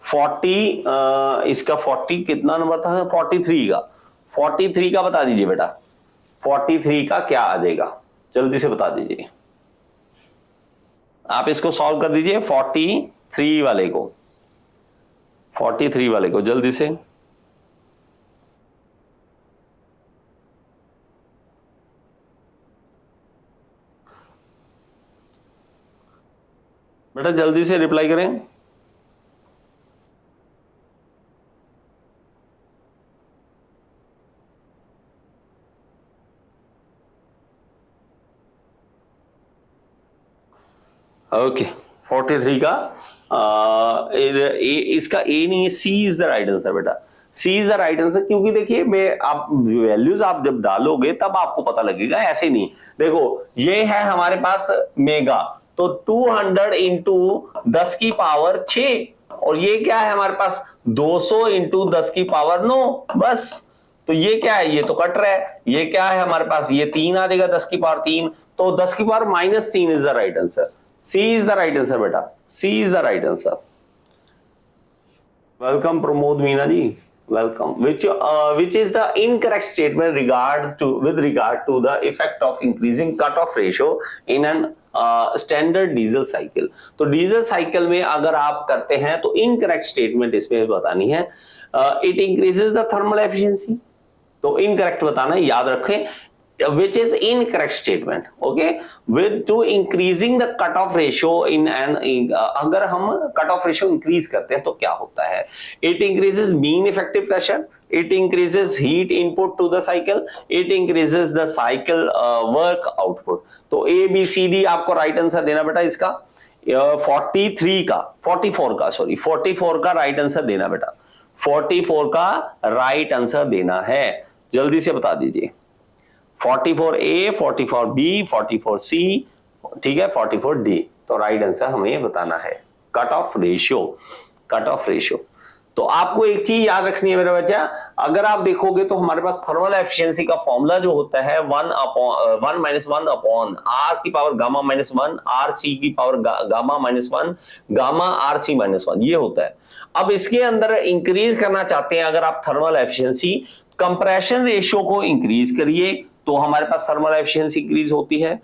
40 इसका 40 कितना नंबर था? 43 का। 43 का बता दीजिए बेटा। 43 का क्या आ जाएगा? जल्दी से बता दीजिए। आप इसको सॉल्व कर दीजिए 43 वाले को, 43 वाले को जल्दी से। बेटा जल्दी से रिप्लाई करें। ओके 43 का इसका ए नहीं है, सी इज द राइट आंसर बेटा। सी इज द राइट आंसर, क्योंकि देखिए मैं आप वैल्यूज आप जब डालोगे तब आपको पता लगेगा, ऐसे नहीं। देखो ये है हमारे पास मेगा, तो 200 इंटू 10 की पावर 6, और ये क्या है हमारे पास 200 इंटू 10 की पावर 9। बस तो ये क्या है? ये तो कट रहा है। ये क्या है हमारे पास? ये 3 आ जाएगा 10 की पावर 3, तो 10 की power -3 is the right answer. C is the right answer बेटा, C is the right answer। Welcome Pramod Meena ji, welcome। Which is the incorrect statement with regard to the effect of increasing cutoff ratio in an standard diesel cycle। तो diesel cycle में अगर आप करते हैं तो incorrect statement इसमें बतानी है। It increases the thermal efficiency, तो इनकरेक्ट बताना है, याद रखें। Which is incorrect statement, okay? With to increasing the cutoff ratio in an अगर हम cutoff ratio increase करते हैं तो क्या होता है? It increases mean effective pressure, it increases heat input to the cycle, it increases the cycle work output। तो A B C D आपको राइट आंसर देना बेटा इसका। 44 का राइट आंसर देना बेटा। 44 का राइट आंसर देना है, जल्दी से बता दीजिए। 44A, 44B, 44C, ठीक है, 44D। तो राइट आंसर हमें ये बताना है। Cut off ratio. तो आपको एक चीज याद रखनी है मेरा बच्चा, अगर आप देखोगे तो हमारे पास थर्मल एफिशिएंसी का फॉर्मूला जो होता है 1 अपॉन R की पावर गामा -1 RC की पावर गामा -1 गामा RC -1, ये होता है। अब इसके अंदर इंक्रीज करना चाहते हैं अगर आप थर्मल एफिशिएंसी, कंप्रेशन रेशियो को इंक्रीज करिए तो हमारे पास थर्मल एफिशिएंसी इंक्रीज होती है।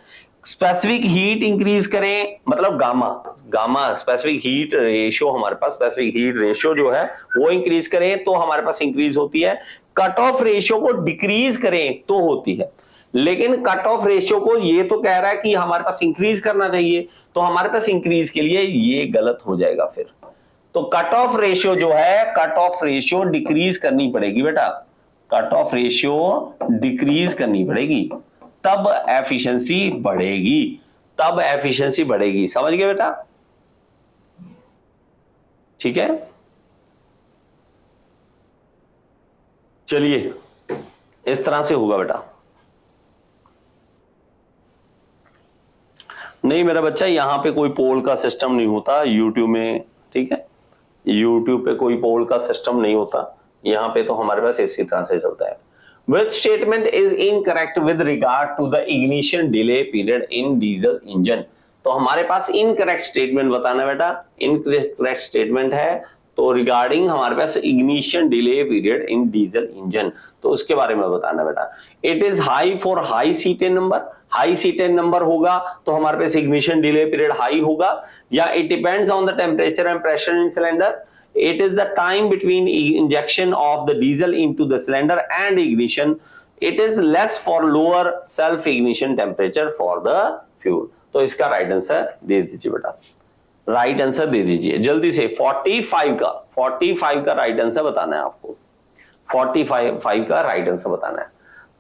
स्पेसिफिक हीट इंक्रीज करें, मतलब गामा स्पेसिफिक हीट रेशियो, हमारे पास स्पेसिफिक हीट रेशियो जो है वो इंक्रीज करें तो हमारे पास इंक्रीज होती है। कट ऑफ रेशियो को डिक्रीज करें तो होती है, लेकिन कट ऑफ रेशियो को ये तो कह रहा है कि हमारे पास इंक्रीज करना चाहिए, तो हमारे पास इंक्रीज के लिए ये गलत हो जाएगा फिर। तो कट ऑफ रेशियो जो है, कट ऑफ रेशियो डिक्रीज करनी पड़ेगी बेटा, कट ऑफ रेशियो डिक्रीज करनी पड़ेगी, तब एफिशिएंसी बढ़ेगी, समझ गए बेटा? ठीक है, चलिए इस तरह से होगा बेटा। नहीं मेरा बच्चा, यहां पे कोई पोल का सिस्टम नहीं होता यूट्यूब में, ठीक है? यूट्यूब पे कोई पोल का सिस्टम नहीं होता, यहाँ पे तो हमारे पास इसी तरह से चलता है। Which statement is incorrect with regard to the ignition delay period in diesel engine? तो हमारे पास इनकरेक्ट स्टेटमेंट बताना बेटा, इनकरेक्ट स्टेटमेंट है तो रिगार्डिंग हमारे पास ignition delay period in diesel engine, तो उसके बारे में बताना बेटा। It is high for high cetane number, high cetane number होगा तो हमारे पास इग्निशन डिले पीरियड हाई होगा, या it depends on the temperature and pressure in cylinder, it is the time between injection of the diesel into the cylinder and ignition, it is less for lower self ignition temperature for the fuel। तो इसका right answer दे दीजिए बेटा, right answer दे दीजिए जल्दी से। 45 का right answer बताना है आपको, 45 का राइट आंसर बताना है।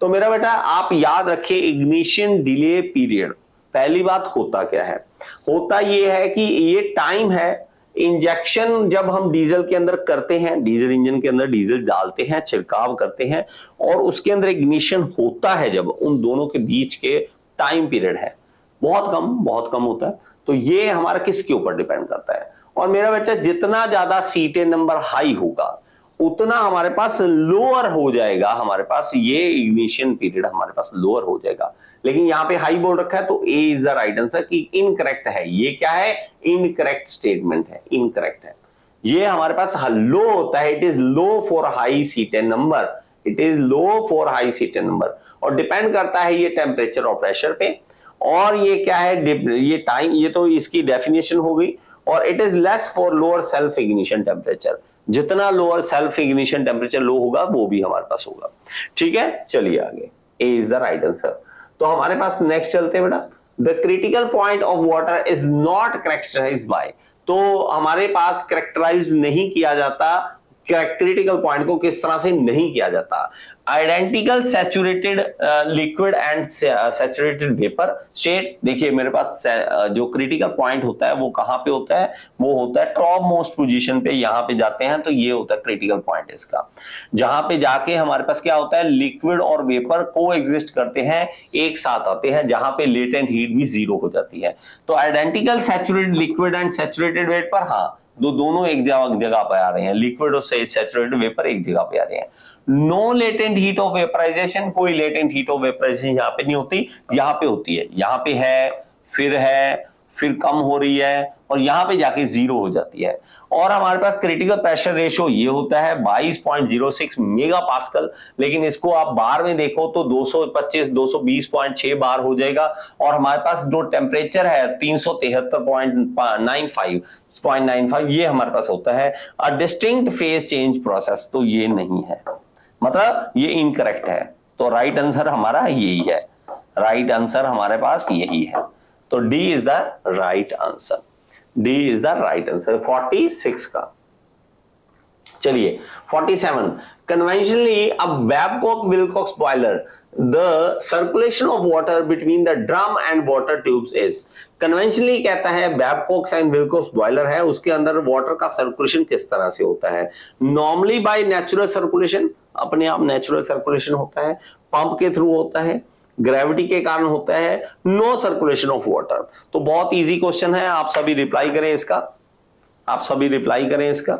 तो मेरा बेटा आप याद रखिए इग्निशन डिले पीरियड, पहली बात होता क्या है, होता ये है कि ये टाइम है इंजेक्शन जब हम डीजल के अंदर करते हैं, डीजल इंजन के अंदर डीजल डालते हैं, छिड़काव करते हैं और उसके अंदर इग्निशन होता है, जब उन दोनों के बीच के टाइम पीरियड है बहुत कम होता है। तो ये हमारा किसके ऊपर डिपेंड करता है। और मेरा बच्चा जितना ज्यादा सीटें नंबर हाई होगा उतना हमारे पास लोअर हो जाएगा, हमारे पास ये इग्निशन पीरियड हमारे पास लोअर हो जाएगा। लेकिन यहाँ पे हाई बोल रखा है तो ए इज द राइट आंसर, कि इनकरेक्ट है। ये क्या है, इनकरेक्ट स्टेटमेंट है, इनकरेक्ट है। ये हमारे पास लो होता है, it is low for high cetane number, it is low for high cetane number, और डिपेंड करता है ये टेम्परेचर और प्रेशर पे। और ये क्या है, ये टाइम, ये तो इसकी डेफिनेशन हो गई। और it is less for lower self ignition temperature, जितना lower self ignition temperature low होगा वो भी हमारे पास होगा। ठीक है, चलिए आगे, A is the right answer. तो हमारे पास नेक्स्ट चलते हैं बेटा, the critical point of water is not characterised by, तो हमारे पास कैरेक्टराइज्ड नहीं किया जाता, क्रिटिकल पॉइंट को किस तरह से नहीं किया जाता। Identical saturated liquid and saturated vapour state, देखिए मेरे पास जो क्रिटिकल पॉइंट होता है वो कहां पे होता है, वो होता है टॉप मोस्ट पोजीशन पे, यहां पे जाते हैं तो ये होता है क्रिटिकल पॉइंट इसका, जहां पे जाके हमारे पास क्या होता है, लिक्विड और वेपर को एग्जिस्ट करते हैं, एक साथ आते हैं, जहां पे लेटेंट हीट भी जीरो हो जाती है। तो identical saturated liquid and saturated vapour, हाँ दोनों एक जगह पे आ रहे हैं, लिक्विड और सैचुरेटेड वेपर एक जगह पे आ रहे हैं। No latent heat of vaporisation, कोई लेटेंट हीट ऑफ वेपराइजेशन यहाँ पे नहीं होती, यहाँ पे होती है, यहाँ पे है, फिर कम हो रही है और यहाँ पे जाके जीरो हो जाती है। और हमारे पास क्रिटिकल प्रेशर रेशियो ये होता है 22.06 मेगा पास्कल, लेकिन इसको आप बार में देखो तो 220.6 बार हो जाएगा। और हमारे पास जो टेम्परेचर है 373.95 ये हमारे पास होता है। A distinct phase change process, तो ये नहीं है, मतलब ये इनकरेक्ट है। तो राइट आंसर हमारा यही है, राइट आंसर हमारे पास यही है। तो D is the right answer, D is the right answer 46 का। चलिए 47, conventionally a Babcock Wilcox boiler the circulation of water between the drum and water tubes is, conventionally कहता है बैबकॉक एंड विल्कॉक्स बॉयलर है, उसके अंदर water का circulation किस तरह से होता है। नॉर्मली बाय नेचुरल सर्कुलेशन, अपने आप नेचुरल सर्कुलेशन होता है, पंप के थ्रू होता है, ग्रेविटी के कारण होता है, नो सर्कुलेशन ऑफ वाटर। तो बहुत इजी क्वेश्चन है, आप सभी रिप्लाई करें इसका, आप सभी रिप्लाई करें इसका।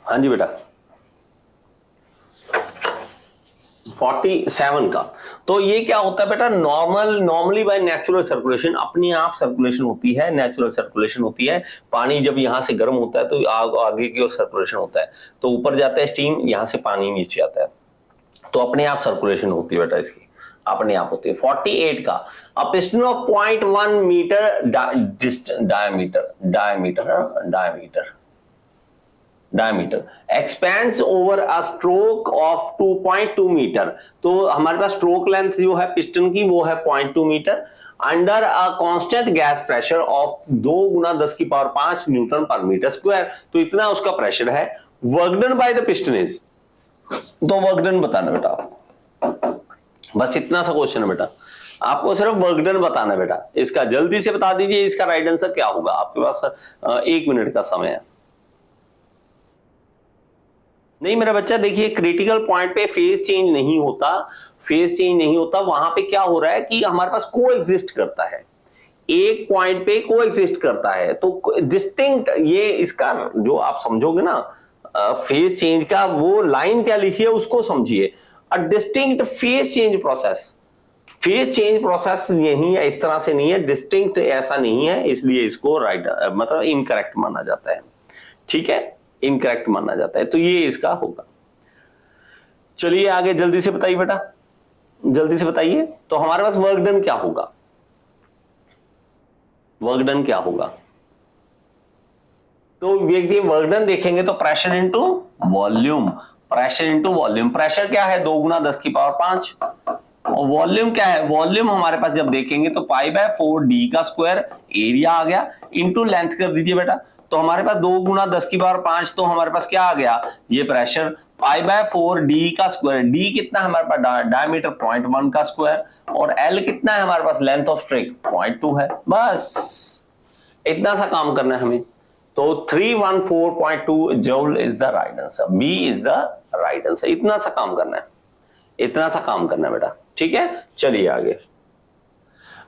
हाँ जी बेटा 47 का। तो ये क्या होता है बेटा, नॉर्मली बाय नेचुरल सर्कुलेशन, अपनी आप सर्कुलेशन होती है, नेचुरल सर्कुलेशन होती है। पानी जब यहां से गर्म होता है तो आगे की ओर सर्कुलेशन होता है, तो ऊपर जाता है स्टीम, यहां से पानी नीचे आता है, तो अपने आप सर्कुलेशन होती है बेटा, इसकी अपने आप होती है। 48 का, a piston of 0.1 metre diameter expands over a stroke of 2.2 metre, तो हमारे पास स्ट्रोक लेंथ जो है पिस्टन की वो है 0.2 metre, under a constant gas pressure of 2 × 10⁵ newton per metre square, तो इतना उसका प्रेशर है। Work done by the piston is, तो वर्क डन बताना बेटा, बस इतना सा क्वेश्चन है बेटा, आपको सिर्फ वर्क डन बताना बेटा, इसका जल्दी से बता दीजिए इसका राइट आंसर क्या होगा। आपके पास 1 मिनट का समय है। नहीं मेरा बच्चा, देखिए क्रिटिकल पॉइंट पे फेज चेंज नहीं होता, फेज चेंज नहीं होता। वहां पे क्या हो रहा है कि हमारे पास को एग्जिस्ट करता है, एक पॉइंट पे को एग्जिस्ट करता है। तो डिस्टिंक्ट, ये इसका जो आप समझोगे ना फेज चेंज का, वो लाइन क्या लिखी है उसको समझिए। A distinct phase change process, phase change process यही है, इस तरह से नहीं है, डिस्टिंक्ट ऐसा नहीं है, इसलिए इसको राइट मतलब इनकरेक्ट माना जाता है। ठीक है, इनकरेक्ट माना जाता है, तो ये इसका होगा। चलिए आगे जल्दी से बताइए बेटा, जल्दी से बताइए। तो हमारे पास वर्क डन क्या होगा, वर्क डन क्या होगा? तो देखिए वर्क डन देखेंगे तो pressure into volume, pressure into volume. Pressure क्या है 2 गुना 10 की पावर 5, और वॉल्यूम क्या है, वॉल्यूम हमारे पास जब देखेंगे तो पाई बाय 4 डी का स्क्वायर एरिया आ गया, इनटू लेंथ कर दीजिए बेटा। तो हमारे पास 2 गुना 10 की पावर 5, तो हमारे पास क्या आ गया, ये प्रेशर पाई बाय 4 डी का स्क्वायर। डी कितना है हमारे पास, डायमीटर 0.1 का स्क्वायर, और एल कितना है हमारे पास, लेंथ ऑफ स्ट्रिक 0.2 है। बस इतना सा काम करना है हमें। तो 314.2 joule is the right answer, B is the right answer. इतना सा काम करना है, इतना सा काम करना है बेटा। ठीक है, चलिए आगे।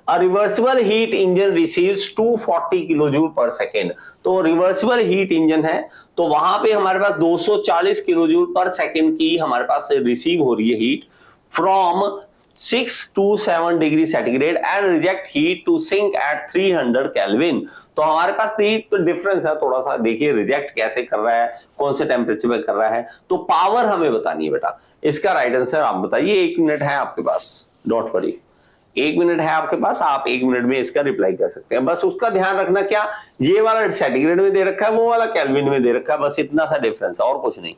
A reversible heat engine receives 240 kilojoule पर सेकेंड। तो रिवर्सिबल हीट इंजन है, तो वहां पे हमारे पास 240 किलोजूल पर सेकेंड की हमारे पास रिसीव हो रही है heat from 6 to 7 degree centigrade and reject heat to sink at 300 kelvin. तो हमारे पास तो डिफरेंस है थोड़ा सा, देखिए रिजेक्ट कैसे कर रहा है, कौन से टेम्परेचर पे कर रहा है। तो पावर हमें बतानी है बेटा। इसका राइट आंसर आप बताइए, 1 मिनट है आपके पास, डोंट वरी, 1 मिनट है आपके पास, आप 1 मिनट में इसका रिप्लाई कर सकते हैं। बस उसका ध्यान रखना, क्या ये वाला सेंटीग्रेड में दे रखा है, वो वाला केल्विन में दे रखा है, बस इतना सा डिफरेंस है और कुछ नहीं।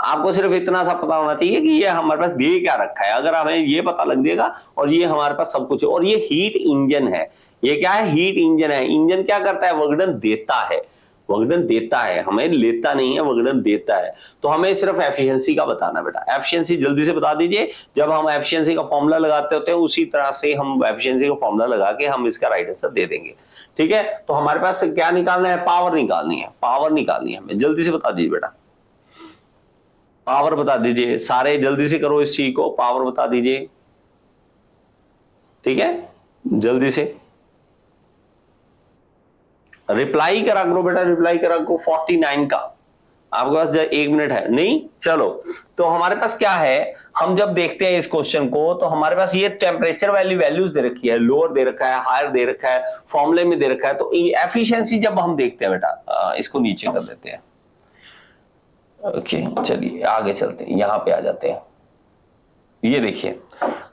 आपको सिर्फ इतना सा पता होना चाहिए कि ये हमारे पास दे क्या रखा है। अगर हमें ये पता लग जाएगा, और ये हमारे पास सब कुछ है, और ये हीट इंजन है। ये क्या है, हीट इंजन है। इंजन क्या करता है, वर्कडन देता है, वर्कडन देता है, हमें लेता नहीं है, वर्कडन देता है। तो हमें सिर्फ एफिशिएंसी का बताना बेटा। एफिशिएंसी जल्दी से बता दीजिए। जब हम एफिशिएंसी का फॉर्मूला लगाते होते हैं, उसी तरह से हम एफिशिएंसी का फॉर्मूला लगा के हम इसका राइट आंसर दे देंगे। ठीक है, तो हमारे पास क्या निकालना है, पावर निकालनी है, पावर निकालनी है हमें। जल्दी से बता दीजिए बेटा, पावर बता दीजिए, सारे जल्दी से करो इस चीज को, पावर बता दीजिए। ठीक है, जल्दी से रिप्लाई करा करो बेटा, रिप्लाई करा करो। 49 का आपके पास 1 मिनट है नहीं, चलो। तो हमारे पास क्या है, हम जब देखते हैं इस क्वेश्चन को, तो हमारे पास ये टेम्परेचर वाली वैल्यूज दे रखी है, लोअर दे रखा है, हायर दे रखा है, फॉर्मूले में दे रखा है। तो एफिशिएंसी जब हम देखते हैं बेटा, इसको नीचे कर देते हैं। ओके चलिए आगे चलते हैं, यहां पे आ जाते हैं। ये देखिए,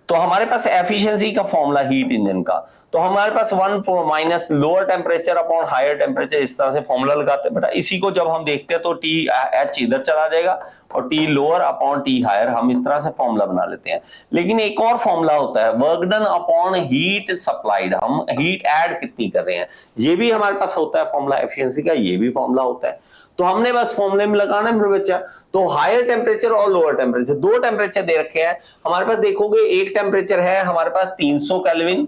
तो हमारे पास एफिशिएंसी का फॉर्मूला हीट इंजन का, तो हमारे पास 1 minus lower temperature upon higher temperature, इस तरह से फॉर्मूला लगाते हैं बेटा। इसी को जब हम देखते हैं तो टी एच इधर चला जाएगा, और T lower upon T higher, हम इस तरह से फॉर्मूला बना लेते हैं। लेकिन एक और फॉर्मूला होता है, work done upon heat supplied, हम हीट ऐड कितनी कर रहे हैं, ये भी हमारे पास होता है फॉर्मूला एफिशिएंसी का, ये भी फॉर्मूला होता है। तो हमने बस फॉर्मूले में लगाना है मेरे बच्चा। तो हायर टेम्परेचर और लोअर टेम्परेचर, 2 टेम्परेचर दे रखे हैं हमारे पास। देखोगे एक टेम्परेचर है हमारे पास 300 केल्विन,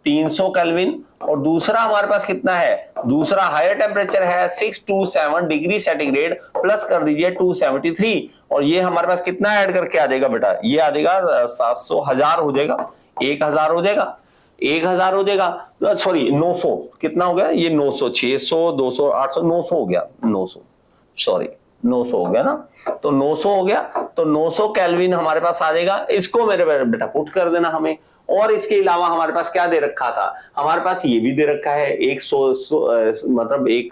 300 केल्विन, और दूसरा हमारे पास कितना है, दूसरा हायर टेम्परेचर है 6 to 7 डिग्री सेंटीग्रेड, प्लस कर दीजिए 273, और ये हमारे पास कितना ऐड करके आ जाएगा बेटा, ये आ जाएगा 700, 1000 हो जाएगा, 1000 हो जाएगा, 1000 हो जाएगा, सॉरी 900, कितना हो गया ये, 900, 600, 200, 800, 900 हो गया, 900, सॉरी 900 हो गया ना। तो 900 हो गया, तो 900 केल्विन हमारे पास आ जाएगा। इसको मेरे बेटा पुट कर देना हमें। और इसके अलावा हमारे पास क्या दे रखा था, हमारे पास ये भी दे रखा है, एक मतलब एक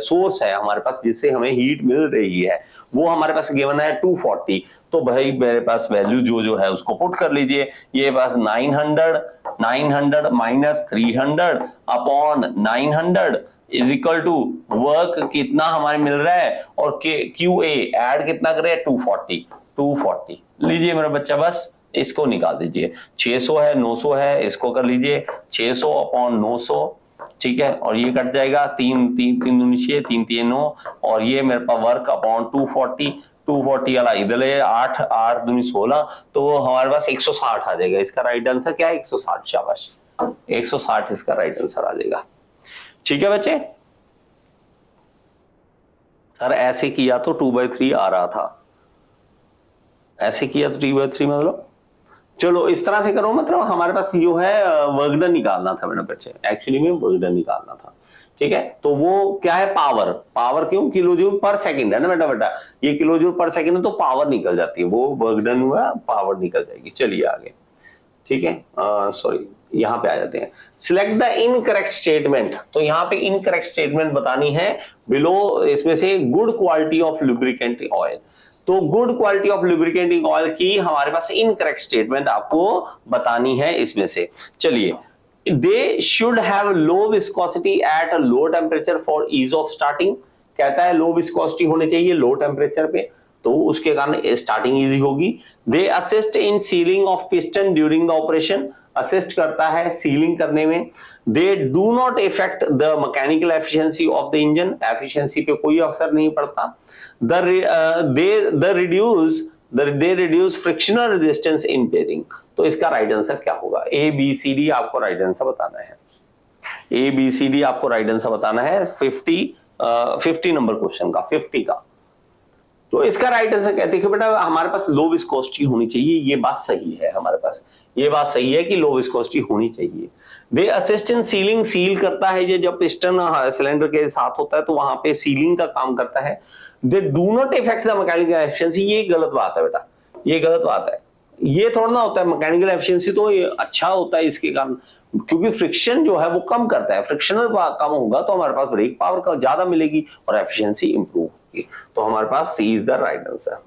सोर्स है हमारे पास जिससे हमें हीट मिल रही है, वो हमारे पास गिवन है 240। तो भाई मेरे पास वैल्यू जो है उसको पुट कर लीजिए। ये पास 900 minus 300 upon 900 is equal to work कितना हमारे मिल रहा है, और क्यू ए एड कितना कर रहे हैं, 240 लीजिए मेरा बच्चा। बस इसको निकाल दीजिए, 600 है 900 है, इसको कर लीजिए 600 अपॉन 900, ठीक है, और ये कट जाएगा 3 3 9, और ये मेरे पास वर्क अपॉन 240 वाला इधर है, 8 8 दूनी 16, तो हमारे पास 160 आ जाएगा। इसका राइट आंसर क्या है, 160, शाबाश, 160 इसका राइट आंसर आ जाएगा। ठीक है बच्चे, सर ऐसे किया तो 2/3 आ रहा था, ऐसे किया तो T/3 मतलब, चलो इस तरह से करो, मतलब हमारे पास जो है वर्क डन निकालना था मेरे बच्चे, एक्चुअली में वर्क डन निकालना था। ठीक है, तो वो क्या है, पावर, पावर क्यों, किलो जूल पर सेकंड है ना बेटा, बेटा ये किलो जूल पर सेकंड है तो पावर निकल जाती है, वो वर्क डन हुआ, पावर निकल जाएगी। चलिए आगे, ठीक है, सॉरी यहाँ पे आ जाते हैं। सिलेक्ट द इनकरेक्ट स्टेटमेंट, तो यहाँ पे इनकरेक्ट स्टेटमेंट बतानी है बिलो, इसमें से good quality of lubricant oil, तो good quality of lubricating oil की हमारे पास इनकरेक्ट स्टेटमेंट आपको बतानी है इसमें से। चलिए, they should have low viscosity at a low temperature for ease of starting, कहता है लो विस्कोसिटी होनी चाहिए लो टेम्परेचर पे, तो उसके कारण स्टार्टिंग इजी होगी। They assist in sealing of piston during the operation, assist करता है सीलिंग करने में। They do not effect the mechanical efficiency of the engine, efficiency पे कोई असर नहीं पड़ता। They reduce frictional resistance in bearing, तो इसका राइट आंसर क्या होगा, ए बी सी डी आपको राइट आंसर बताना है, ए बी सी डी आपको राइट आंसर बताना है 50 नंबर क्वेश्चन का, 50 का। तो इसका राइट आंसर कहते हैं कि बेटा हमारे पास लो विस्कोसिटी होनी चाहिए, ये बात सही है, हमारे पास ये बात सही है कि लो विस्कोसिटी होनी चाहिए। दे असिस्ट इन सीलिंग, सील करता है ये जब पिस्टन सिलेंडर के साथ होता है तो वहां पे सीलिंग का काम करता है। दे do not effect the mechanical efficiency, ये गलत बात है बेटा, ये गलत बात है, ये थोड़ा ना होता है, मैकेनिकल एफिशिएंसी तो ये अच्छा होता है इसके कारण, क्योंकि फ्रिक्शन जो है वो कम करता है, फ्रिक्शनल कम होगा तो हमारे पास ब्रेक पावर का ज्यादा मिलेगी और एफिशिएंसी इंप्रूव होगी, तो हमारे पास सी इज द राइट आंसर।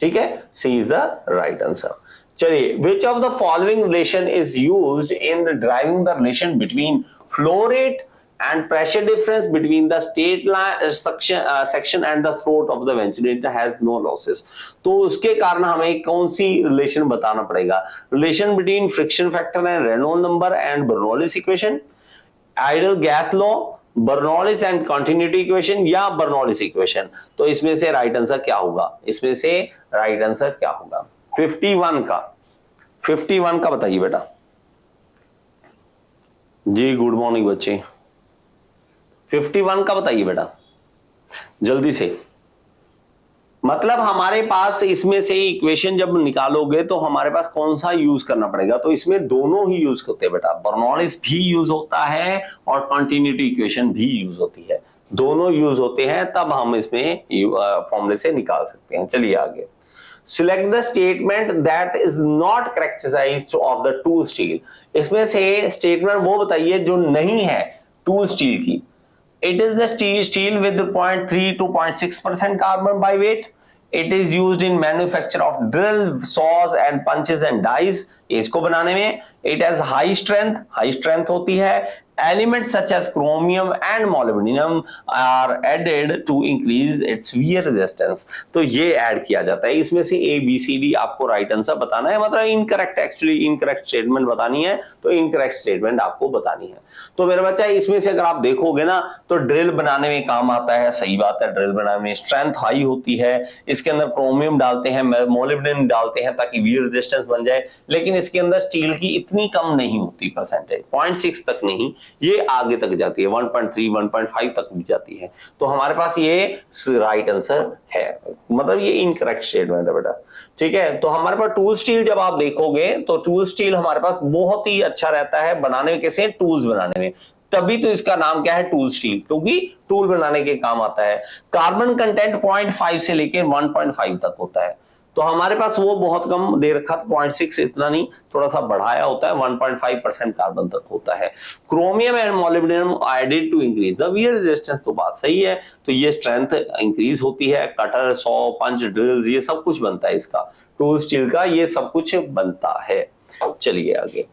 ठीक है, सी इज द राइट आंसर। चलिए, which of the following relation is used in deriving the relation between flow rate and pressure difference between the state line section and the throat of the ventilator has no losses, तो उसके कारण हमें कौन सी relation बताना पड़ेगा, relation between friction factor and Reynold number and Bernoulli's equation, ideal gas law, Bernoulli's and continuity equation या Bernoulli's equation, तो इसमें से राइट आंसर क्या होगा, इसमें से राइट आंसर क्या होगा 51 का बताइए बेटा जी, गुड मॉर्निंग बच्चे, 51 का बताइए बेटा जल्दी से, मतलब हमारे पास इसमें से इक्वेशन जब निकालोगे तो हमारे पास कौन सा यूज करना पड़ेगा, तो इसमें दोनों ही यूज होते हैं बेटा, बर्नौलिस भी यूज होता है और कंटिन्यूटी इक्वेशन भी यूज होती है, दोनों यूज होते हैं, तब हम इसमें फॉर्मूले से निकाल सकते हैं। चलिए आगे, Select the statement that is not characterized of the tool steel, इसमें से स्टेटमेंट वो बताइए जो नहीं है टूल स्टील की। It is the steel with 0.3 to 0.6% carbon by weight. It is used in manufacture of drill, saws and punches and dies, इसको बनाने में। It has high strength होती है। Elements such as chromium and molybdenum are added to increase its wear resistance, तो ये add किया जाता है, इसमें से ए बी सी डी आपको राइट आंसर बताना है, मतलब इनकरेक्ट, एक्चुअली इनकरेक्ट स्टेटमेंट बतानी है, तो इनकरेक्ट स्टेटमेंट आपको बतानी है। तो मेरा बच्चा इसमें से अगर आप देखोगे ना तो ड्रिल बनाने में काम आता है, सही बात है, ड्रिल बनाने में स्ट्रेंथ हाई होती है, इसके अंदर क्रोमियम डालते हैं, मोलिब्डेनम डालते हैं ताकि वियर रेजिस्टेंस बन जाए, लेकिन इसके अंदर स्टील की इतनी कम नहीं होती परसेंटेज, 0.6 तक नहीं, ये आगे तक जाती है, 1.3 1.5 तक भी जाती है, तो हमारे पास ये राइट आंसर है, मतलब ये इनकरेक्ट स्टेटमेंट है बेटा। ठीक है, तो हमारे पास टूल स्टील जब आप देखोगे तो टूल स्टील हमारे पास बहुत ही अच्छा रहता है बनाने में, कैसे, टूल्स बनाने में, तभी तो इसका नाम क्या है टूल स्टील, क्योंकि टूल बनाने के काम आता है। कार्बन कंटेंट 0.5 से लेकर 1.5 तक होता है, तो हमारे पास वो बहुत कम दे रखा था, 0.6 इतना नहीं, थोड़ा सा बढ़ाया होता है, 1.5% कार्बन तक होता है। Chromium and molybdenum added to increase the wear resistance, तो बात सही है, तो ये स्ट्रेंथ इंक्रीज होती है, कटर, सॉ, पंच, ड्रिल्स, ये सब कुछ बनता है इसका, टूल स्टील का ये सब कुछ बनता है। चलिए आगे,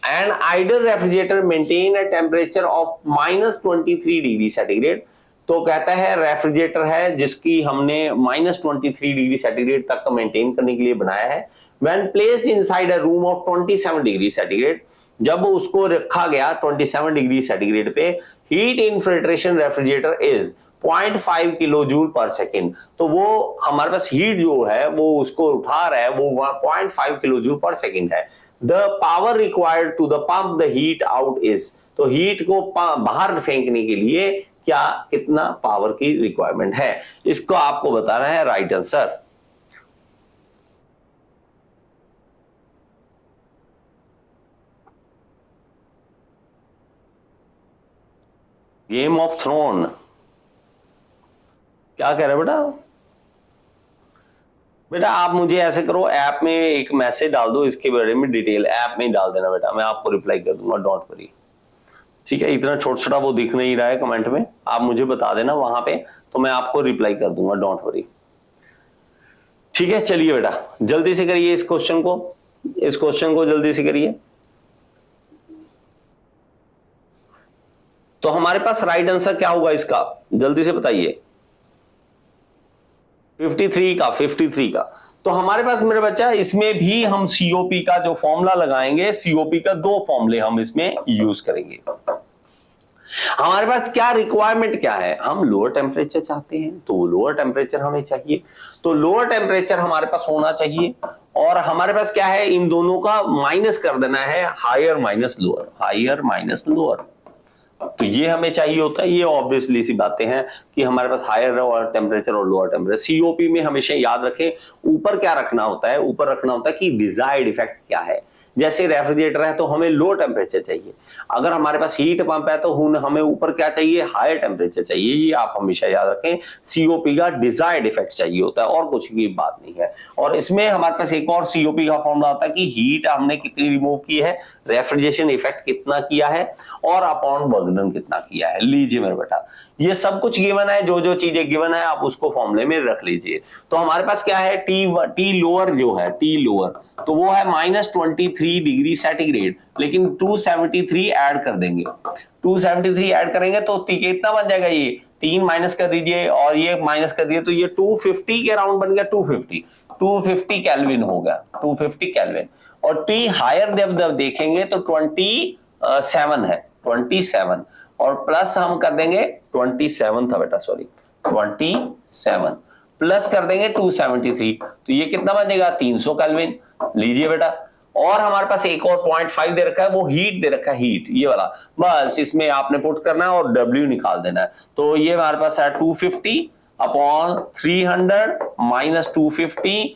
an ideal refrigerator maintain a temperature of -23 degree centigrade, तो कहता है रेफ्रिजरेटर है जिसकी हमने -23 डिग्री सेंटीग्रेड तक मेंटेन करने के लिए बनाया है। When placed inside a room of 27 degree centigrade, जब उसको रखा गया 27 डिग्री सेंटीग्रेड पे, heat infiltration refrigerator is 0.5 kilo joule per second, तो वो हमारे पास हीट जो है वो उसको उठा रहा है, वो 0.5 किलो जूल पर सेकेंड है। The power required to the pump the heat out is, तो हीट को बाहर फेंकने के लिए क्या कितना पावर की रिक्वायरमेंट है, इसको आपको बताना है right answer. Game of Throne, क्या कह रहे बेटा? बेटा आप मुझे ऐसे करो, ऐप में एक मैसेज डाल दो इसके बारे में डिटेल, ऐप में डाल देना बेटा, मैं आपको रिप्लाई कर दूंगा, डोंट वरी। ठीक है, इतना छोटा छोटा वो दिख नहीं रहा है कमेंट में, आप मुझे बता देना वहां पे, तो मैं आपको रिप्लाई कर दूंगा, डोंट वरी। ठीक है, चलिए बेटा जल्दी से करिए इस क्वेश्चन को जल्दी से करिए। तो हमारे पास राइट आंसर क्या होगा इसका, जल्दी से बताइए। 53 का। तो हमारे पास मेरे बच्चा इसमें भी हम सीओपी का जो फॉर्मूला लगाएंगे, सीओपी का 2 फॉर्मूले हम इसमें यूज करेंगे। हमारे पास क्या रिक्वायरमेंट क्या है, हम लोअर टेम्परेचर चाहते हैं, तो लोअर टेम्परेचर हमें चाहिए, तो लोअर टेम्परेचर हमारे पास होना चाहिए। और हमारे पास क्या है, इन दोनों का माइनस कर देना है, हायर माइनस लोअर। तो ये हमें चाहिए होता है, ये ऑब्वियसली सी बातें हैं कि हमारे पास हायर टेम्परेचर और लोअर टेम्परेचर। सीओपी में हमेशा याद रखें ऊपर क्या रखना होता है, ऊपर रखना होता है कि डिजायर्ड इफेक्ट क्या है। जैसे रेफ्रिजरेटर है तो हमें लो टेम्परेचर चाहिए, अगर हमारे पास हीट पंप है तो हमें ऊपर क्या चाहिए, हायर टेम्परेचर चाहिए। ये आप हमेशा याद रखें, सीओपी का डिजायर्ड इफेक्ट चाहिए होता है, और कुछ की बात नहीं है। और इसमें हमारे पास एक और सीओपी का फॉर्मूला होता है कि हीट हमने कितनी रिमूव की है, रेफ्रिजरेशन इफेक्ट कितना किया है, और अपॉन वर्क डन कितना किया है। लीजिए मेरे बेटा, ये सब कुछ गिवन है, जो जो चीजें गिवन है आप उसको फॉर्मूले में रख लीजिए। तो हमारे पास क्या है, टी लोअर जो है, टी लोअर तो वो है -23 डिग्री सेंटीग्रेड, लेकिन 273 ऐड कर देंगे, 273 ऐड करेंगे तो कितना बन जाएगा, ये 3 माइनस कर दीजिए और ये माइनस कर दिए, तो ये 250 के राउंड बन गया, 250 केल्विन हो गया, 250 केल्विन। और टी हायर जब देखेंगे तो 27 है, 27 और प्लस हम कर देंगे 27 था बेटा, सॉरी 27 प्लस कर देंगे 273, तो ये कितना बनेगा, 300 केल्विन। लीजिए बेटा, और हमारे पास एक और 0.5 दे रखा है, वो हीट दे रखा है, हीट ये वाला, बस इसमें आपने पुट करना है और W निकाल देना है। तो ये हमारे पास है 250 upon 300 minus 250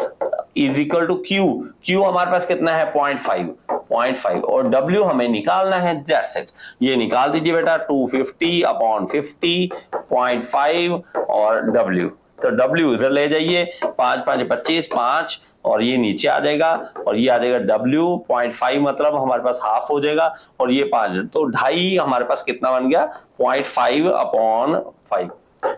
is equal to Q हमारे पास कितना है, 0.5 और W हमें निकालना है, दैट्स इट। ये निकाल दीजिए बेटा, 250 अपॉन 50 0.5 और W, तो W इधर ले जाइए, 5 5 25 5 और ये नीचे आ जाएगा, और ये आ जाएगा W 0.5 मतलब हमारे पास हाफ हो जाएगा, और ये 5 तो 2.5 हमारे पास कितना बन गया, 0.5 अपॉन 5।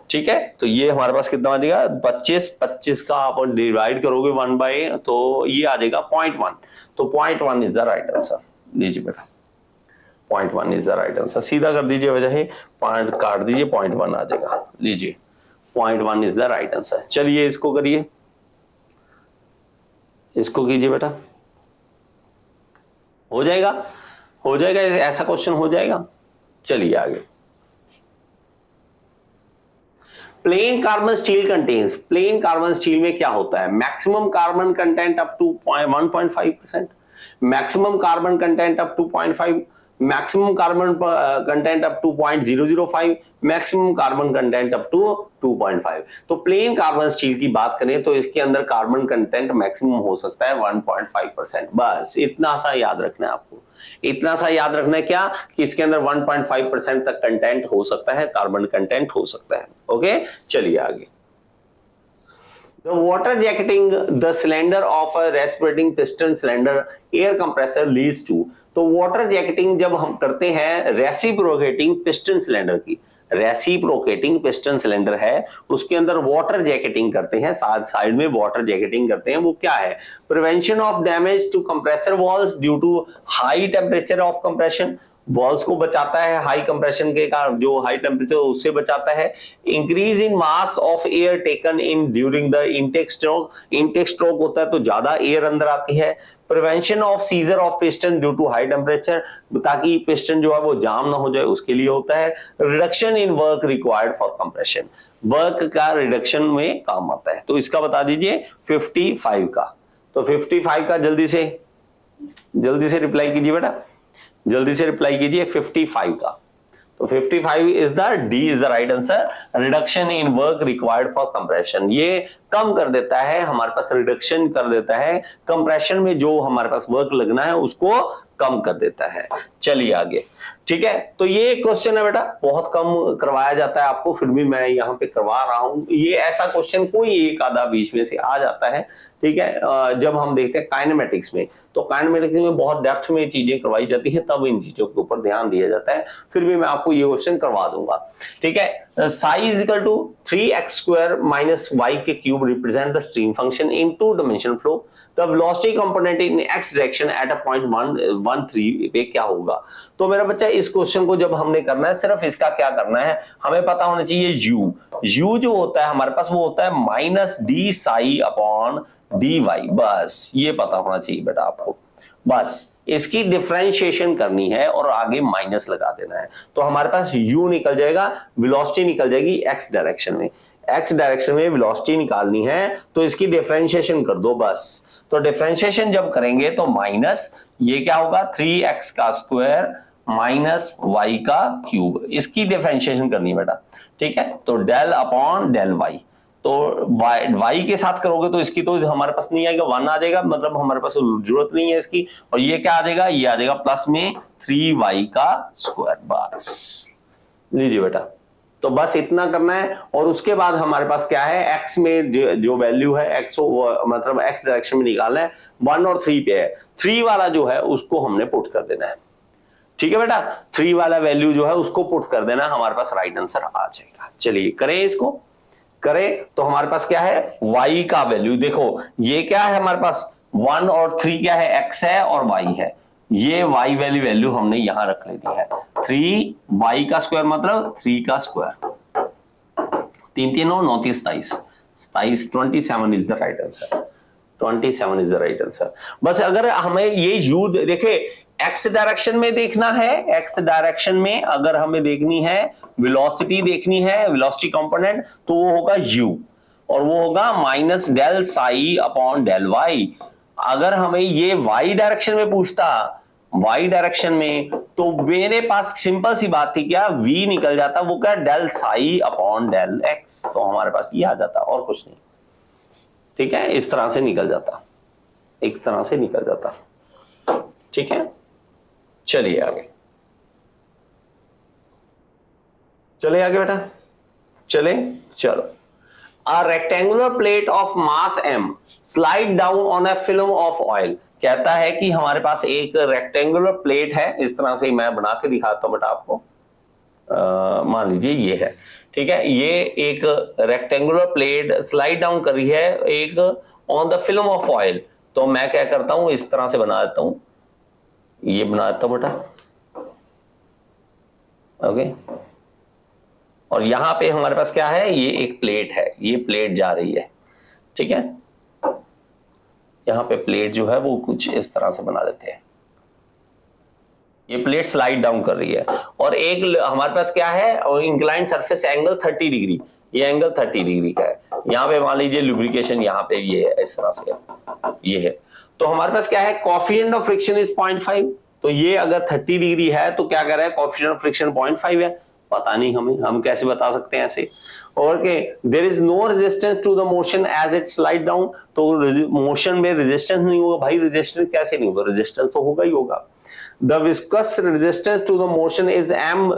ठीक है, तो ये हमारे पास कितना बन जाएगा, 25 का आप डिवाइड करोगे 1/, तो ये आ जाएगा 0.1, तो 0.1 इज द राइट आंसर। लीजिए बेटा, 0.1 इज द राइट आंसर, सीधा कर दीजिए, वजह पॉइंट काट दीजिए, 0.1 आ जाएगा। लीजिए 0.1 इज द राइट आंसर। चलिए इसको करिए, इसको कीजिए बेटा, हो जाएगा ऐसा क्वेश्चन हो जाएगा। चलिए आगे, plain carbon steel contains, plain carbon steel में क्या होता है, maximum carbon content up to 1.5%, maximum carbon content up to 0.5, maximum carbon content up to 0.005, maximum carbon content up to 2.5। तो प्लेन कार्बन स्टील की बात करें तो इसके अंदर कार्बन कंटेंट मैक्सिमम हो सकता है 1.5%, बस इतना सा याद रखना है आपको, इतना सा याद रखना है क्या, कि इसके अंदर 1.5% तक कंटेंट हो सकता है, कार्बन कंटेंट हो सकता है। ओके, चलिए आगे। The water jacketing the cylinder of a reciprocating piston cylinder air compressor leads to, तो वाटर जैकेटिंग जब हम करते हैं रेसिप्रोकेटिंग पिस्टन सिलेंडर की, रेसिप्रोकेटिंग पिस्टन सिलेंडर है उसके अंदर वाटर जैकेटिंग करते हैं, साइड में वाटर जैकेटिंग करते हैं, वो क्या है, prevention of damage to compressor walls due to high temperature of compression, walls को बचाता है हाई कंप्रेशन के कारण, जो हाई टेम्परेचर उससे बचाता है। Increase in mass of air taken in during the intake stroke होता है तो ज्यादा एयर अंदर आती है। Prevention of seizure of piston due to high temperature, ताकि पिस्टन जो है वो जाम ना हो जाए उसके लिए होता है। Reduction in work required for compression, work का रिडक्शन में काम आता है। तो इसका बता दीजिए 55 का, तो 55 का जल्दी से रिप्लाई कीजिए बेटा, जल्दी से रिप्लाई कीजिए 55 का। तो 55 is the D is the right answer, reduction in work required for compression. ये कम कर देता है, हमारे पास रिडक्शन कर देता है कंप्रेशन में, जो हमारे पास वर्क लगना है उसको कम कर देता है। चलिए आगे, ठीक है। तो ये क्वेश्चन है बेटा, बहुत कम करवाया जाता है आपको, फिर भी मैं यहाँ पे करवा रहा हूं। ये ऐसा क्वेश्चन कोई एक आधा बीच में से आ जाता है, ठीक है। जब हम देखते हैं काइनेमेटिक्स में, तो काइनेमेटिक्स में बहुत डेप्थ में चीजें करवाई जाती है, तब इन चीजों के ऊपर ध्यान दिया जाता है। फिर भी मैं आपको ये क्वेश्चन करवा दूंगा, ठीक है। Psi is equal to 3x² minus y के cube represent the stream function in 2 dimensional flow. The velocity component in x direction at a point 113 पे क्या होगा। तो मेरा बच्चा इस क्वेश्चन को जब हमने करना है, सिर्फ इसका क्या करना है, हमें पता होना चाहिए u जो होता है हमारे पास, वो होता है minus D psi upon dy, बस ये पता होना चाहिए बेटा आपको। बस इसकी डिफरेंशिएशन करनी है और आगे माइनस लगा देना है, तो हमारे पास u निकल जाएगा, वेलोसिटी निकल जाएगी x डायरेक्शन में। x डायरेक्शन में वेलोसिटी निकालनी है तो इसकी डिफरेंशिएशन कर दो बस। तो डिफरेंशिएशन जब करेंगे तो माइनस ये क्या होगा, 3x का स्क्वायर माइनस y का क्यूब, इसकी डिफरेंशिएशन करनी है बेटा, ठीक है। तो डेल अपॉन डेल y, तो y के साथ करोगे तो इसकी तो हमारे पास नहीं आएगा, 1 आ जाएगा, मतलब हमारे पास जरूरत नहीं है इसकी। और ये क्या आ जाएगा, ये आ जाएगा प्लस में 3y का स्क्वायर, बस लीजिए बेटा। तो बस इतना करना है, और उसके बाद हमारे पास क्या है, x में जो वैल्यू है x मतलब x डायरेक्शन में निकालना है, 1 और 3 पे है, 3 वाला जो है उसको हमने पुट कर देना है, ठीक है बेटा। 3 वाला वैल्यू जो है उसको पुट कर देना, हमारे पास राइट आंसर आ जाएगा। चलिए करें, इसको करें तो हमारे पास क्या है, y का वैल्यू देखो, ये क्या है हमारे पास 1 और 3 क्या है, x है और y है, ये y वाली वैल्यू हमने यहां रख लेनी है। 3y का स्क्वायर मतलब 3 का square, 3 3 9 9 27 27, 27 is the right answer, 27 is the right answer. बस अगर हमें ये u देखे x डायरेक्शन में देखना है, x डायरेक्शन में अगर हमें देखनी है वेलोसिटी, देखनी है वेलोसिटी कंपोनेंट, तो वो होगा u और वो होगा minus del psi upon del y। अगर हमें ये y डायरेक्शन में पूछता, y डायरेक्शन में, तो मेरे पास सिंपल सी बात थी, क्या v निकल जाता, वो क्या del psi upon del x, तो हमारे पास ये आ जाता और कुछ नहीं, ठीक है। इस तरह से निकल जाता, एक तरह से निकल जाता, ठीक है। चलिए आगे, चलिए आगे बेटा, चले चलो। A rectangular plate of mass m slide down on a film of oil। कहता है कि हमारे पास एक रेक्टेंगुलर प्लेट है, इस तरह से मैं बना के दिखाता हूं बेटा आपको। मान लीजिए ये है, ठीक है, ये एक रेक्टेंगुलर प्लेट स्लाइड डाउन कर रही है एक on the film of oil. तो मैं क्या करता हूं, इस तरह से बना देता हूं, ये बना देता हूं बेटा, ओके। और यहां पे हमारे पास क्या है, ये एक प्लेट है, ये प्लेट जा रही है, ठीक है। यहां पे प्लेट जो है वो कुछ इस तरह से बना देते हैं, ये प्लेट स्लाइड डाउन कर रही है, और एक हमारे पास क्या है, और इंक्लाइंड सरफेस एंगल 30 डिग्री, ये एंगल 30 डिग्री का है। यहां पे मान लीजिए लुब्रिकेशन यहाँ पे ये है, इस तरह से ये है। तो हमारे पास क्या है, कोएफिशिएंट ऑफ फ्रिक्शन इज 0.5। तो ये अगर 30 डिग्री है तो क्या कर रहा है, कोएफिशिएंट ऑफ फ्रिक्शन 0.5 है, पता नहीं हमें, हम कैसे बता सकते हैं ऐसे। और के there is no resistance to the motion as it slide down, तो मोशन में रेजिस्टेंस नहीं होगा भाई, रेजिस्टेंस कैसे नहीं होगा, रेजिस्टेंस तो होगा ही होगा। The viscous resistance to the motion is M,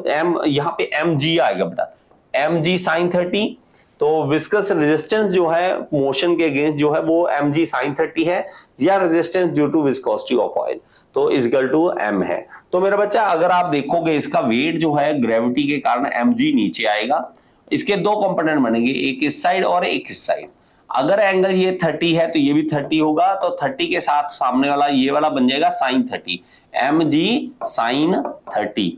यहाँ पे mg आएगा बेटा, mg sin 30। तो विस्कस रेजिस्टेंस जो है मोशन के अगेंस्ट जो है वो mg sin 30 है, या resistance due to viscosity of oil, तो इज इक्वल टू m है। तो मेरा बच्चा अगर आप देखोगे इसका वेट जो है ग्रेविटी के कारण mg नीचे आएगा, इसके दो कंपोनेंट बनेंगे, एक इस साइड और एक इस साइड। अगर एंगल ये 30 है तो ये भी 30 होगा, तो 30 के साथ सामने वाला ये वाला बन जाएगा sin 30, mg sin 30,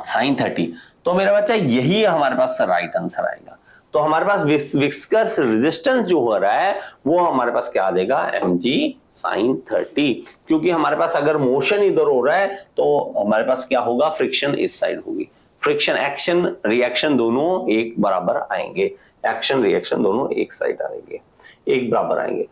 sin 30। तो मेरा बच्चा यही हमारे पास राइट आंसर आएगा। तो हमारे पास विस्कस रेजिस्टेंस जो हो रहा है वो हमारे पास क्या आ जाएगा, mg sin 30, क्योंकि हमारे पास अगर मोशन इधर हो रहा है तो हमारे पास क्या होगा, फ्रिक्शन इस साइड होगी, फ्रिक्शन एक्शन रिएक्शन दोनों एक बराबर आएंगे, एक्शन रिएक्शन दोनों एक साइड आएंगे, एक बराबर आएंगे।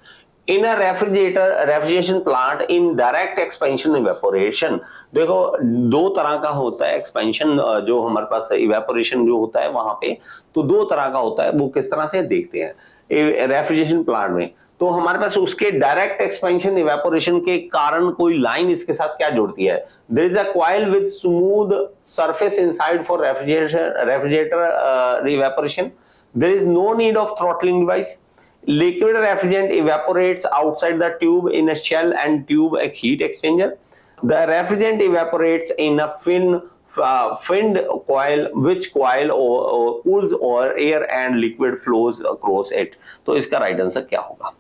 In a refrigeration plant in direct expansion evaporation, देखो दो तरह का होता है एक्सपेंशन, जो हमारे पास इवेपोरेशन जो होता है वहां पे, तो दो तरह का होता है, वो किस तरह से देखते हैं रेफ्रिजरेशन प्लांट में। तो हमारे पास उसके डायरेक्ट एक्सपेंशन इवेपोरेशन के कारण कोई लाइन इसके साथ क्या जुड़ती है? There is a coil with smooth surface inside for refrigerator evaporation. There is no need of throttling device. Liquid refrigerant evaporates outside the tube in a shell and tube heat exchanger. The refrigerant evaporates in a finned coil, which coil cools or air and liquid flows across it. तो इसका right answer क्या होगा?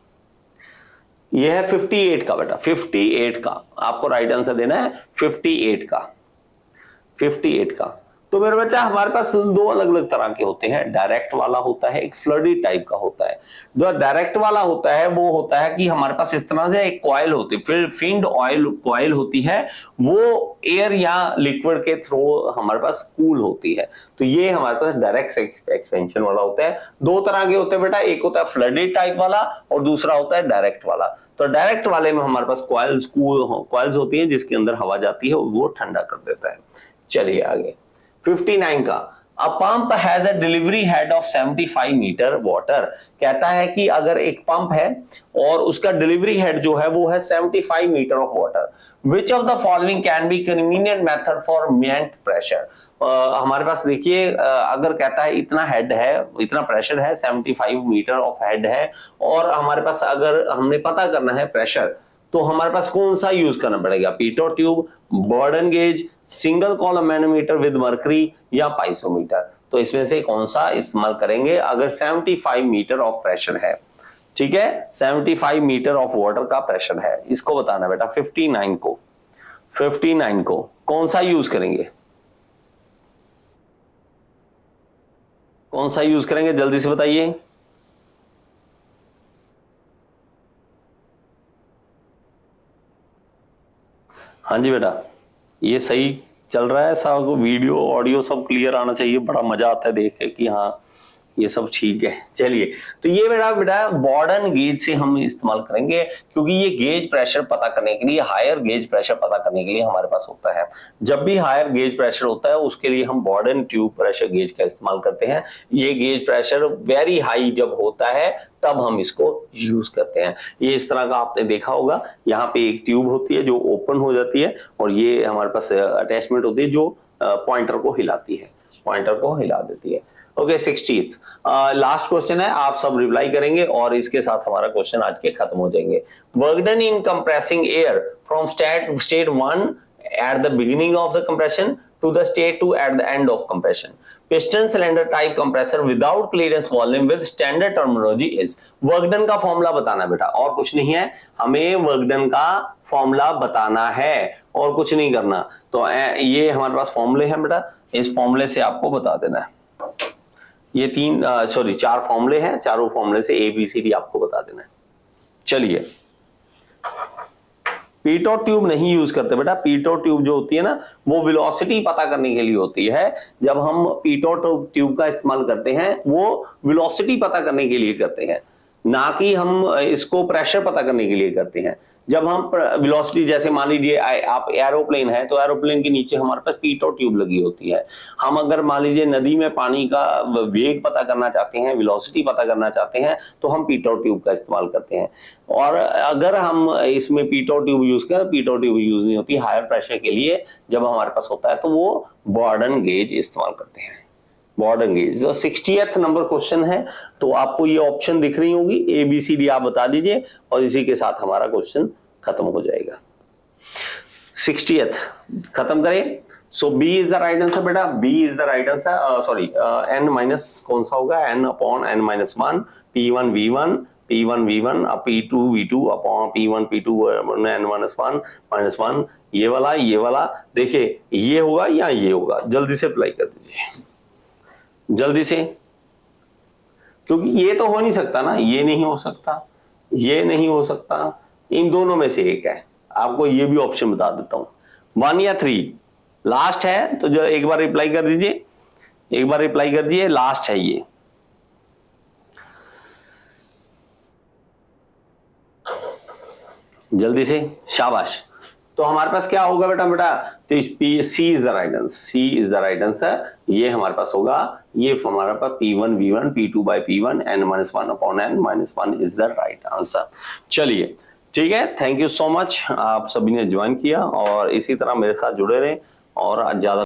यह है 58 का बेटा, 58 का आपको राइट आंसर देना है, 58 का, 58 का. तो मेरे बच्चा हमारे पास दो अलग अलग तरह के होते हैं. डायरेक्ट वाला होता है, एक फ्लडी टाइप का होता है. जो डायरेक्ट वाला होता है वो होता है कि हमारे पास इस तरह से एक कॉइल होती है, फिर फिन्ड ऑयल कॉइल होती है, वो एयर या लिक्विड के थ्रू हमारे पास कूल होती है. तो ये हमारे पास डायरेक्ट एक्सपेंशन वाला होता है. दो तरह के होते हैं बेटा, एक होता है फ्लडी टाइप वाला और दूसरा होता है डायरेक्ट वाला. तो डायरेक्ट वाले में हमारे पास कॉइल्स होती है जिसके अंदर हवा जाती है, वो ठंडा कर देता है. चलिए आगे 59 का. A pump has a delivery head of 75 metre water. कहता है कि अगर एक पंप है और उसका डिलीवरी हेड जो है वो है 75 metre of water. Which of the following can be convenient method for meant pressure? हमारे पास देखिए अगर कहता है इतना हेड है, इतना प्रेशर है, 75 मीटर ऑफ हेड है, और हमारे पास अगर हमने पता करना है प्रेशर, तो हमारे पास कौन सा यूज करना पड़ेगा? Pitot tube, Bourdon gauge, single column manometer with mercury या पाइसोमीटर. तो इसमें से कौन सा इस्तेमाल करेंगे अगर 75 मीटर ऑफ प्रेशर है? ठीक है, 75 मीटर ऑफ वाटर का प्रेशर है, इसको बताना बेटा. 59 को कौन सा यूज करेंगे? कौन सा यूज करेंगे जल्दी से बताइए. हाँ जी बेटा, ये सही चल रहा है. सब वीडियो ऑडियो सब क्लियर आना चाहिए. बड़ा मजा आता है देख के कि हाँ ये सब ठीक है. चलिए, तो ये बेटा बॉर्डन गेज से हम इस्तेमाल करेंगे, क्योंकि ये गेज प्रेशर पता करने के लिए, हायर गेज प्रेशर पता करने के लिए हमारे पास होता है. जब भी हायर गेज प्रेशर होता है उसके लिए हम बॉर्डन ट्यूब प्रेशर गेज का इस्तेमाल करते हैं. ये गेज प्रेशर वेरी हाई जब होता है तब हम इसको यूज करते हैं. ये इस तरह का आपने देखा होगा, यहाँ पे एक ट्यूब होती है जो ओपन हो जाती है और ये हमारे पास अटैचमेंट होती है जो पॉइंटर को हिलाती है, पॉइंटर को हिला देती है. ओके, 60th लास्ट क्वेश्चन है, आप सब रिप्लाई करेंगे और इसके साथ हमारा क्वेश्चन आज के खत्म हो जाएंगे. Work done in compressing air from state 1 at the beginning of the compression to the state 2 at the end of compression. Piston cylinder type compressor without clearance volume with standard terminology is. work done का formula बताना बेटा, और कुछ नहीं है. हमें work done का formula बताना है और कुछ नहीं करना. तो ये हमारे पास फॉर्मूले हैं बेटा, इस फॉर्मूले से आपको बता देना है. ये चार फॉर्मूले हैं, चारों फॉर्मूले से ABCD आपको बता देना है. चलिए, पीटो ट्यूब नहीं यूज करते बेटा. पीटो ट्यूब जो होती है ना, वो वेलोसिटी पता करने के लिए होती है. जब हम पीटो ट्यूब का इस्तेमाल करते हैं वो वेलोसिटी पता करने के लिए करते हैं, ना कि हम इसको प्रेशर पता करने के लिए करते हैं. जब हम वेलोसिटी, जैसे मान लीजिए आप एरोप्लेन है तो एरोप्लेन के नीचे हमारे पास पीटो ट्यूब लगी होती है. हम अगर मान लीजिए नदी में पानी का वेग पता करना चाहते हैं, वेलोसिटी पता करना चाहते हैं, तो हम पीटो ट्यूब का इस्तेमाल करते हैं. और अगर हम इसमें पीटो ट्यूब यूज करें, पीटो ट्यूब यूज नहीं होती हायर प्रेशर के लिए. जब हमारे पास होता है तो वो बॉर्डन गेज इस्तेमाल करते हैं, बॉर्डन गेज. जो 60th नंबर क्वेश्चन है, तो आपको ये ऑप्शन दिख रही होगी, ABCD आप बता दीजिए और इसी के साथ हमारा क्वेश्चन खत्म हो जाएगा. 60th खत्म करें. सो B is the right answer बेटा, B is the right answer. Sorry, n minus कौन सा होगा? n upon n minus 1, P1 V1, P1 V1, P2 V2 upon P1 P2 n minus 1 minus 1. ये वाला देखिए, ये होगा या ये होगा. जल्दी से अप्लाई कर दीजिए, जल्दी से, क्योंकि ये तो हो नहीं सकता ना, ये नहीं हो सकता, ये नहीं हो सकता. इन दोनों में से एक है. आपको ये भी ऑप्शन बता देता हूं, 1 या 3 लास्ट है. तो जो एक बार रिप्लाई कर दीजिए, एक बार रिप्लाई कर दीजिए, लास्ट है ये. जल्दी से, शाबाश. तो हमारे पास क्या होगा बेटा बेटा, तो C is the right answer, C is the right answer, ये हमारे पास होगा, ये हमारे पास P1 V1 P2 by P1 n-1/n-1 is the right answer. चलिए ठीक है, थैंक यू सो मच, आप सभी ने ज्वाइन किया और इसी तरह मेरे साथ जुड़े रहे और ज्यादा